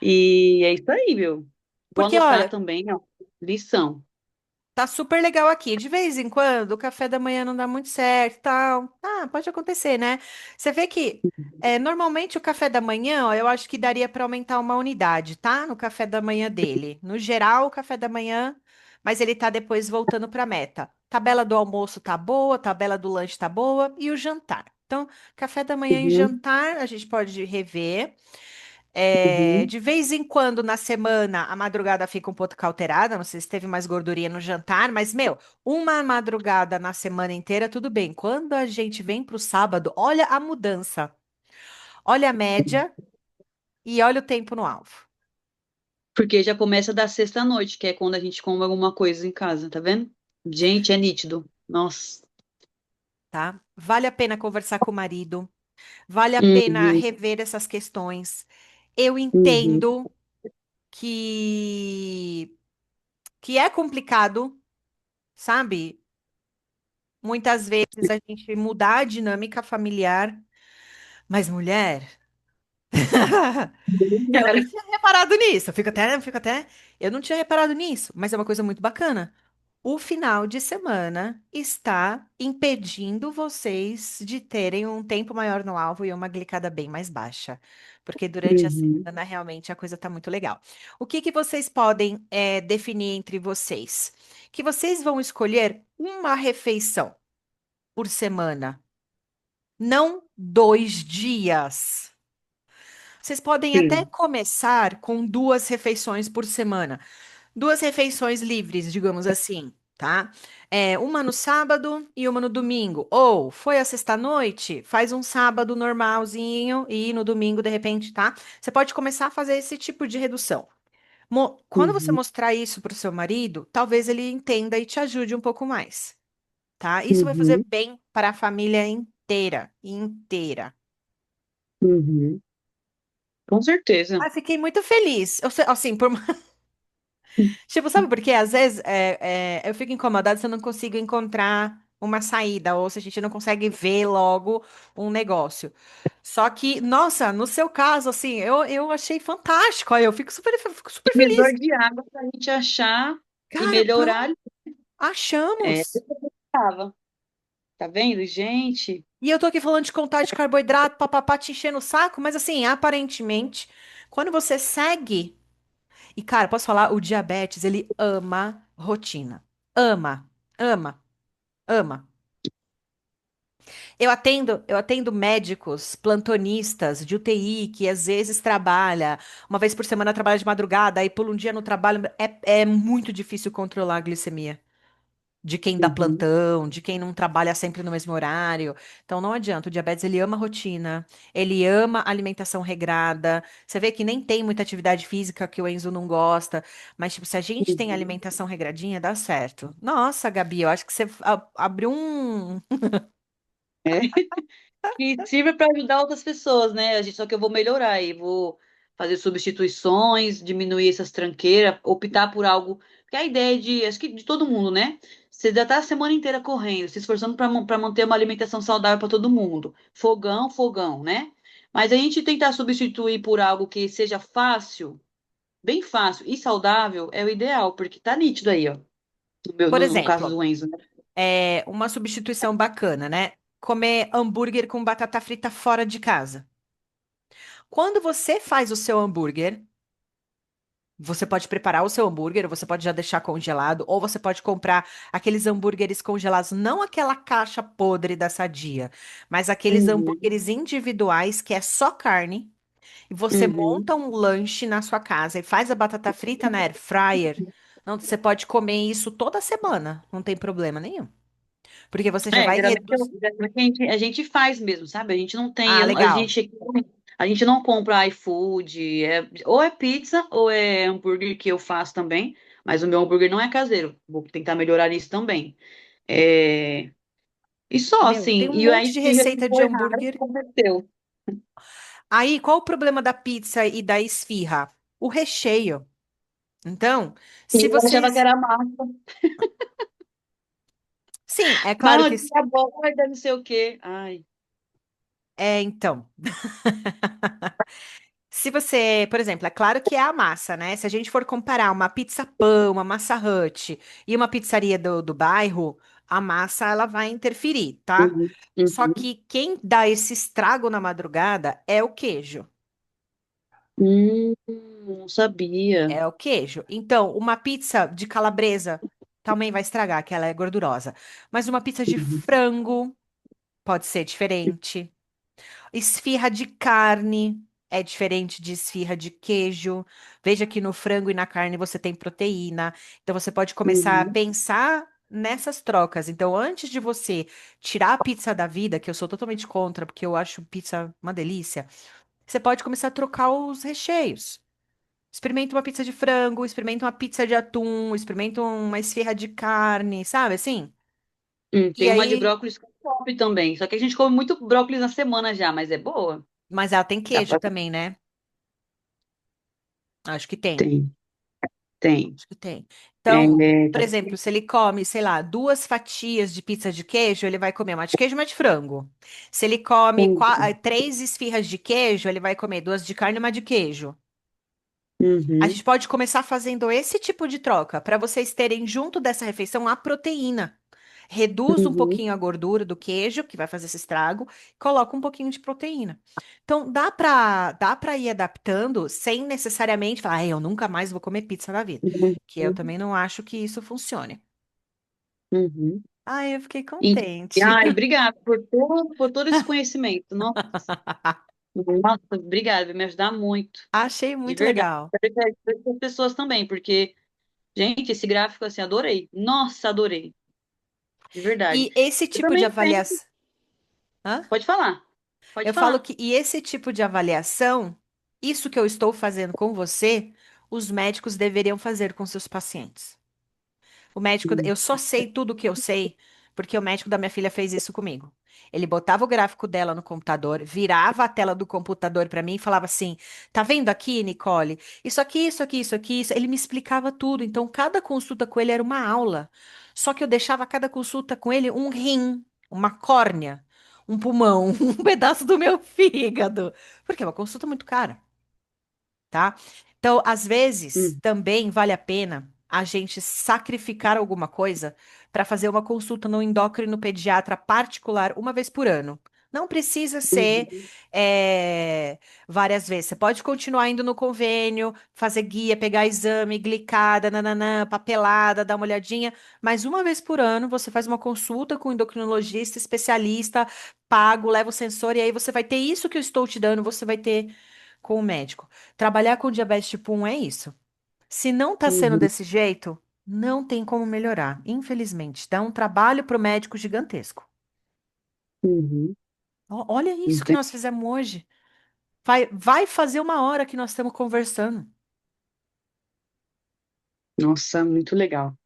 [SPEAKER 2] E é isso aí, viu? Vou
[SPEAKER 1] Porque,
[SPEAKER 2] anotar
[SPEAKER 1] olha,
[SPEAKER 2] também, ó, lição.
[SPEAKER 1] tá super legal aqui. De vez em quando, o café da manhã não dá muito certo, e tal. Ah, pode acontecer, né? Você vê que normalmente o café da manhã, ó, eu acho que daria para aumentar uma unidade, tá? No café da manhã dele. No geral, o café da manhã, mas ele tá depois voltando para a meta. Tabela do almoço tá boa, tabela do lanche tá boa e o jantar. Então, café da manhã e
[SPEAKER 2] Uhum,
[SPEAKER 1] jantar a gente pode rever.
[SPEAKER 2] uhum,
[SPEAKER 1] De vez em quando na semana a madrugada fica um pouco alterada, não sei se teve mais gordurinha no jantar, mas meu, uma madrugada na semana inteira, tudo bem. Quando a gente vem para o sábado, olha a mudança, olha a média e olha o tempo no alvo,
[SPEAKER 2] porque já começa da sexta-noite, que é quando a gente come alguma coisa em casa, tá vendo? Gente, é nítido. Nossa.
[SPEAKER 1] tá? Vale a pena conversar com o marido, vale a pena
[SPEAKER 2] Uhum,
[SPEAKER 1] rever essas questões. Eu
[SPEAKER 2] uhum,
[SPEAKER 1] entendo que que é complicado, sabe? Muitas vezes a gente mudar a dinâmica familiar. Mas mulher, eu nem tinha reparado nisso. Eu fico até. Eu não tinha reparado nisso, mas é uma coisa muito bacana. O final de semana está impedindo vocês de terem um tempo maior no alvo e uma glicada bem mais baixa, porque durante a
[SPEAKER 2] Uhum,
[SPEAKER 1] semana realmente a coisa está muito legal. O que que vocês podem definir entre vocês? Que vocês vão escolher uma refeição por semana, não 2 dias. Vocês podem até
[SPEAKER 2] sim.
[SPEAKER 1] começar com 2 refeições por semana. 2 refeições livres, digamos assim, tá? Uma no sábado e uma no domingo. Ou foi a sexta-noite, faz um sábado normalzinho e no domingo, de repente, tá? Você pode começar a fazer esse tipo de redução. Quando você
[SPEAKER 2] Uhum,
[SPEAKER 1] mostrar isso para o seu marido, talvez ele entenda e te ajude um pouco mais, tá? Isso vai fazer
[SPEAKER 2] uhum,
[SPEAKER 1] bem para a família inteira, inteira.
[SPEAKER 2] uhum. Com certeza.
[SPEAKER 1] Ah, fiquei muito feliz. Assim, tipo, sabe por quê? Às vezes eu fico incomodada se eu não consigo encontrar uma saída, ou se a gente não consegue ver logo um negócio. Só que, nossa, no seu caso, assim, eu achei fantástico. Aí eu fico super
[SPEAKER 2] Divisor
[SPEAKER 1] feliz.
[SPEAKER 2] de água para a gente achar e
[SPEAKER 1] Cara,
[SPEAKER 2] melhorar.
[SPEAKER 1] pronto, achamos.
[SPEAKER 2] Eu tava. Tá vendo, gente?
[SPEAKER 1] E eu tô aqui falando de contar de carboidrato, papapá, te enchendo o saco, mas assim, aparentemente, quando você segue. E, cara, posso falar, o diabetes, ele ama rotina. Ama, ama, ama. Eu atendo médicos, plantonistas de UTI que às vezes trabalha, uma vez por semana trabalha de madrugada, aí pula um dia no trabalho. É muito difícil controlar a glicemia de quem dá
[SPEAKER 2] Uhum,
[SPEAKER 1] plantão, de quem não trabalha sempre no mesmo horário. Então não adianta, o diabetes ele ama a rotina, ele ama alimentação regrada. Você vê que nem tem muita atividade física que o Enzo não gosta, mas tipo, se a gente tem
[SPEAKER 2] uhum.
[SPEAKER 1] alimentação regradinha, dá certo. Nossa, Gabi, eu acho que você abriu um.
[SPEAKER 2] É. Que sirva para ajudar outras pessoas, né? Só que eu vou melhorar e vou fazer substituições, diminuir essas tranqueiras, optar por algo. Porque a ideia de, acho que de todo mundo, né? Você já tá a semana inteira correndo, se esforçando para manter uma alimentação saudável para todo mundo. Fogão, fogão, né? Mas a gente tentar substituir por algo que seja fácil, bem fácil e saudável é o ideal, porque tá nítido aí, ó.
[SPEAKER 1] Por
[SPEAKER 2] No caso
[SPEAKER 1] exemplo,
[SPEAKER 2] do Enzo, né?
[SPEAKER 1] uma substituição bacana, né? Comer hambúrguer com batata frita fora de casa. Quando você faz o seu hambúrguer, você pode preparar o seu hambúrguer, ou você pode já deixar congelado, ou você pode comprar aqueles hambúrgueres congelados, não aquela caixa podre da Sadia, mas aqueles
[SPEAKER 2] Uhum,
[SPEAKER 1] hambúrgueres individuais que é só carne, e você
[SPEAKER 2] uhum.
[SPEAKER 1] monta um lanche na sua casa e faz a batata frita na air fryer. Não, você pode comer isso toda semana, não tem problema nenhum, porque você já
[SPEAKER 2] É,
[SPEAKER 1] vai
[SPEAKER 2] geralmente,
[SPEAKER 1] reduzir.
[SPEAKER 2] geralmente a gente faz mesmo, sabe? A gente não tem,
[SPEAKER 1] Ah, legal.
[SPEAKER 2] a gente não compra iFood, ou é pizza ou é hambúrguer que eu faço também, mas o meu hambúrguer não é caseiro. Vou tentar melhorar nisso também. É, e só
[SPEAKER 1] Meu, tem
[SPEAKER 2] assim,
[SPEAKER 1] um
[SPEAKER 2] e
[SPEAKER 1] monte
[SPEAKER 2] aí
[SPEAKER 1] de
[SPEAKER 2] se
[SPEAKER 1] receita de
[SPEAKER 2] for errado,
[SPEAKER 1] hambúrguer.
[SPEAKER 2] aconteceu.
[SPEAKER 1] Aí, qual o problema da pizza e da esfirra? O recheio. Então,
[SPEAKER 2] E
[SPEAKER 1] se
[SPEAKER 2] eu achava que
[SPEAKER 1] vocês.
[SPEAKER 2] era massa.
[SPEAKER 1] Sim, é claro
[SPEAKER 2] Não,
[SPEAKER 1] que.
[SPEAKER 2] tá bom, mas não sei o quê. Ai.
[SPEAKER 1] Então. Se você, por exemplo, é claro que é a massa, né? Se a gente for comparar uma pizza pão, uma massa Hut e uma pizzaria do bairro, a massa ela vai interferir, tá?
[SPEAKER 2] Uhum,
[SPEAKER 1] Só
[SPEAKER 2] uhum.
[SPEAKER 1] que quem dá esse estrago na madrugada é o queijo.
[SPEAKER 2] Não sabia.
[SPEAKER 1] É o queijo. Então, uma pizza de calabresa também vai estragar, que ela é gordurosa. Mas uma pizza de
[SPEAKER 2] Uhum,
[SPEAKER 1] frango pode ser diferente. Esfirra de carne é diferente de esfirra de queijo. Veja que no frango e na carne você tem proteína. Então você pode começar a
[SPEAKER 2] uhum,
[SPEAKER 1] pensar nessas trocas. Então, antes de você tirar a pizza da vida, que eu sou totalmente contra, porque eu acho pizza uma delícia, você pode começar a trocar os recheios. Experimenta uma pizza de frango, experimenta uma pizza de atum, experimenta uma esfirra de carne, sabe assim? E
[SPEAKER 2] Tem uma de
[SPEAKER 1] aí,
[SPEAKER 2] brócolis com top também. Só que a gente come muito brócolis na semana já, mas é boa.
[SPEAKER 1] mas ela tem
[SPEAKER 2] Dá
[SPEAKER 1] queijo
[SPEAKER 2] pra...
[SPEAKER 1] também, né? Acho que tem.
[SPEAKER 2] Tem, tem.
[SPEAKER 1] Acho que tem.
[SPEAKER 2] É,
[SPEAKER 1] Então, por
[SPEAKER 2] tá...
[SPEAKER 1] exemplo, se ele come, sei lá, 2 fatias de pizza de queijo, ele vai comer uma de queijo e uma de frango. Se ele come
[SPEAKER 2] Entendi.
[SPEAKER 1] 3 esfirras de queijo, ele vai comer 2 de carne e uma de queijo. A
[SPEAKER 2] Uhum,
[SPEAKER 1] gente pode começar fazendo esse tipo de troca, para vocês terem junto dessa refeição a proteína. Reduz um
[SPEAKER 2] uhum,
[SPEAKER 1] pouquinho a gordura do queijo, que vai fazer esse estrago, coloca um pouquinho de proteína. Então, dá para ir adaptando sem necessariamente falar, eu nunca mais vou comer pizza na vida.
[SPEAKER 2] uhum,
[SPEAKER 1] Que eu também não acho que isso funcione.
[SPEAKER 2] uhum.
[SPEAKER 1] Ai, eu fiquei
[SPEAKER 2] E,
[SPEAKER 1] contente.
[SPEAKER 2] ai, obrigada por todo esse conhecimento. Nossa, nossa, obrigada, vai me ajudar muito,
[SPEAKER 1] Achei
[SPEAKER 2] de
[SPEAKER 1] muito
[SPEAKER 2] verdade.
[SPEAKER 1] legal.
[SPEAKER 2] Espero que as pessoas também, porque, gente, esse gráfico, assim, adorei. Nossa, adorei, de verdade.
[SPEAKER 1] E esse
[SPEAKER 2] Eu
[SPEAKER 1] tipo de
[SPEAKER 2] também tenho.
[SPEAKER 1] avaliação. Hã?
[SPEAKER 2] Pode falar, pode
[SPEAKER 1] Eu falo
[SPEAKER 2] falar.
[SPEAKER 1] que, e esse tipo de avaliação, isso que eu estou fazendo com você, os médicos deveriam fazer com seus pacientes. O médico,
[SPEAKER 2] Hum,
[SPEAKER 1] eu só sei tudo o que eu sei, porque o médico da minha filha fez isso comigo. Ele botava o gráfico dela no computador, virava a tela do computador para mim e falava assim: Tá vendo aqui, Nicole? Isso aqui, isso aqui, isso aqui, isso. Ele me explicava tudo. Então, cada consulta com ele era uma aula. Só que eu deixava cada consulta com ele um rim, uma córnea, um pulmão, um pedaço do meu fígado. Porque é uma consulta muito cara, tá? Então, às vezes,
[SPEAKER 2] hum,
[SPEAKER 1] também vale a pena a gente sacrificar alguma coisa para fazer uma consulta no endócrino pediatra particular uma vez por ano. Não precisa ser
[SPEAKER 2] uhum,
[SPEAKER 1] várias vezes. Você pode continuar indo no convênio, fazer guia, pegar exame, glicada, nananã, papelada, dar uma olhadinha, mas uma vez por ano você faz uma consulta com um endocrinologista especialista, pago, leva o sensor, e aí você vai ter isso que eu estou te dando, você vai ter com o médico. Trabalhar com diabetes tipo 1 é isso. Se não tá sendo
[SPEAKER 2] uhum,
[SPEAKER 1] desse jeito, não tem como melhorar. Infelizmente, dá um trabalho pro médico gigantesco.
[SPEAKER 2] uhum.
[SPEAKER 1] Olha isso que
[SPEAKER 2] Entendi.
[SPEAKER 1] nós fizemos hoje. Vai fazer uma hora que nós estamos conversando.
[SPEAKER 2] Nossa, muito legal.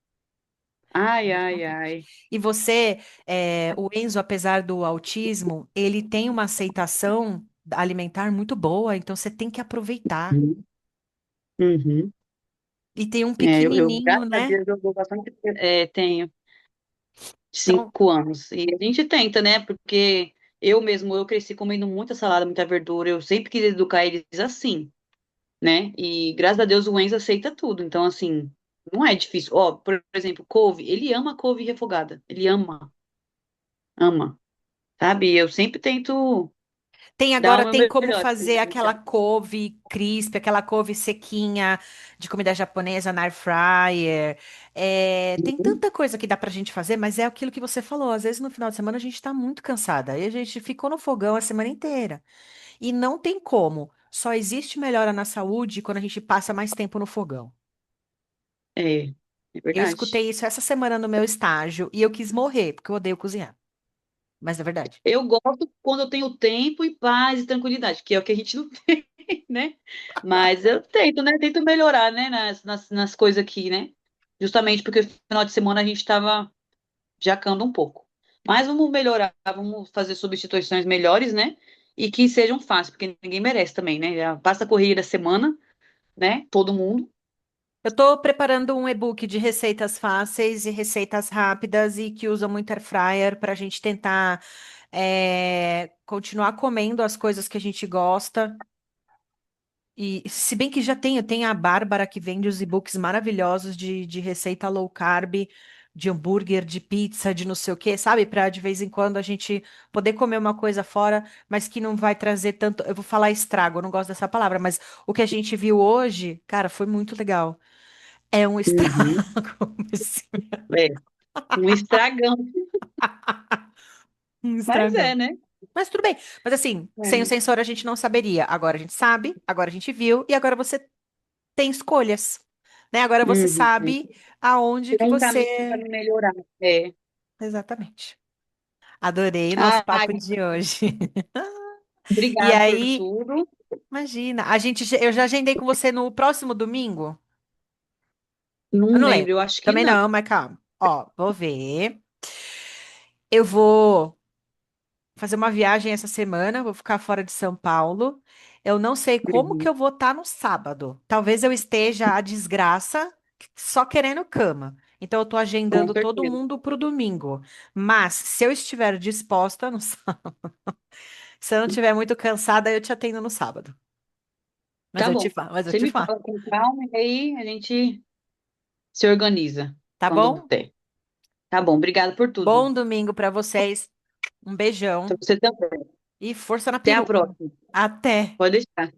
[SPEAKER 2] Ai,
[SPEAKER 1] Muito
[SPEAKER 2] ai,
[SPEAKER 1] contente.
[SPEAKER 2] ai.
[SPEAKER 1] E você, o Enzo, apesar do autismo, ele tem uma aceitação alimentar muito boa, então você tem que aproveitar.
[SPEAKER 2] Uhum, uhum.
[SPEAKER 1] E tem um
[SPEAKER 2] Graças
[SPEAKER 1] pequenininho,
[SPEAKER 2] a
[SPEAKER 1] né?
[SPEAKER 2] Deus, eu dou bastante. Tenho
[SPEAKER 1] Então,
[SPEAKER 2] 5 anos. E a gente tenta, né? Porque eu cresci comendo muita salada, muita verdura. Eu sempre quis educar eles assim, né? E graças a Deus o Enzo aceita tudo. Então, assim, não é difícil. Ó, por exemplo, couve. Ele ama couve refogada. Ele ama, ama. Sabe? Eu sempre tento
[SPEAKER 1] tem
[SPEAKER 2] dar o
[SPEAKER 1] agora,
[SPEAKER 2] meu
[SPEAKER 1] tem como
[SPEAKER 2] melhor.
[SPEAKER 1] fazer aquela couve crisp, aquela couve sequinha de comida japonesa na air fryer. Tem tanta coisa que dá pra gente fazer, mas é aquilo que você falou. Às vezes no final de semana a gente tá muito cansada. E a gente ficou no fogão a semana inteira. E não tem como. Só existe melhora na saúde quando a gente passa mais tempo no fogão.
[SPEAKER 2] É, é
[SPEAKER 1] Eu
[SPEAKER 2] verdade.
[SPEAKER 1] escutei isso essa semana no meu estágio e eu quis morrer, porque eu odeio cozinhar. Mas é verdade.
[SPEAKER 2] Eu gosto quando eu tenho tempo e paz e tranquilidade, que é o que a gente não tem, né? Mas eu tento, né? Tento melhorar, né? Nas coisas aqui, né? Justamente porque no final de semana a gente estava jacando um pouco. Mas vamos melhorar, vamos fazer substituições melhores, né? E que sejam fáceis, porque ninguém merece também, né? Já passa a corrida da semana, né? Todo mundo.
[SPEAKER 1] Eu estou preparando um e-book de receitas fáceis e receitas rápidas e que usam muito air fryer para a gente tentar continuar comendo as coisas que a gente gosta. E se bem que já tem a Bárbara que vende os e-books maravilhosos de receita low carb, de hambúrguer, de pizza, de não sei o quê, sabe? Para de vez em quando a gente poder comer uma coisa fora, mas que não vai trazer tanto. Eu vou falar estrago, eu não gosto dessa palavra, mas o que a gente viu hoje, cara, foi muito legal. É um estrago.
[SPEAKER 2] Uhum. É, um estragão.
[SPEAKER 1] Um
[SPEAKER 2] Mas é,
[SPEAKER 1] estragão.
[SPEAKER 2] né?
[SPEAKER 1] Mas tudo bem. Mas assim, sem o
[SPEAKER 2] É.
[SPEAKER 1] sensor a gente não saberia. Agora a gente sabe, agora a gente viu e agora você tem escolhas, né? Agora você
[SPEAKER 2] Uhum.
[SPEAKER 1] sabe aonde que
[SPEAKER 2] Tem um caminho para
[SPEAKER 1] você.
[SPEAKER 2] melhorar. É.
[SPEAKER 1] Exatamente. Adorei o nosso
[SPEAKER 2] Ah,
[SPEAKER 1] papo de hoje. E
[SPEAKER 2] obrigado por
[SPEAKER 1] aí,
[SPEAKER 2] tudo.
[SPEAKER 1] imagina, eu já agendei com você no próximo domingo. Eu
[SPEAKER 2] Não
[SPEAKER 1] não
[SPEAKER 2] lembro,
[SPEAKER 1] lembro.
[SPEAKER 2] eu acho que
[SPEAKER 1] Também
[SPEAKER 2] não.
[SPEAKER 1] não, mas calma. Ó, vou ver. Eu vou fazer uma viagem essa semana, vou ficar fora de São Paulo. Eu não sei como que
[SPEAKER 2] Uhum.
[SPEAKER 1] eu vou estar no sábado. Talvez eu esteja a desgraça, só querendo cama. Então eu tô
[SPEAKER 2] Com
[SPEAKER 1] agendando todo
[SPEAKER 2] certeza.
[SPEAKER 1] mundo pro domingo. Mas se eu estiver disposta, se eu não estiver muito cansada, eu te atendo no sábado. Mas
[SPEAKER 2] Tá
[SPEAKER 1] eu te
[SPEAKER 2] bom.
[SPEAKER 1] falo, mas eu
[SPEAKER 2] Você
[SPEAKER 1] te
[SPEAKER 2] me
[SPEAKER 1] falo.
[SPEAKER 2] fala com calma e aí a gente se organiza
[SPEAKER 1] Tá
[SPEAKER 2] quando
[SPEAKER 1] bom?
[SPEAKER 2] der. Tá bom, obrigado por tudo.
[SPEAKER 1] Bom domingo pra vocês. Um
[SPEAKER 2] Pra
[SPEAKER 1] beijão
[SPEAKER 2] você também.
[SPEAKER 1] e força na
[SPEAKER 2] Até a
[SPEAKER 1] perua.
[SPEAKER 2] próxima.
[SPEAKER 1] Até.
[SPEAKER 2] Pode deixar.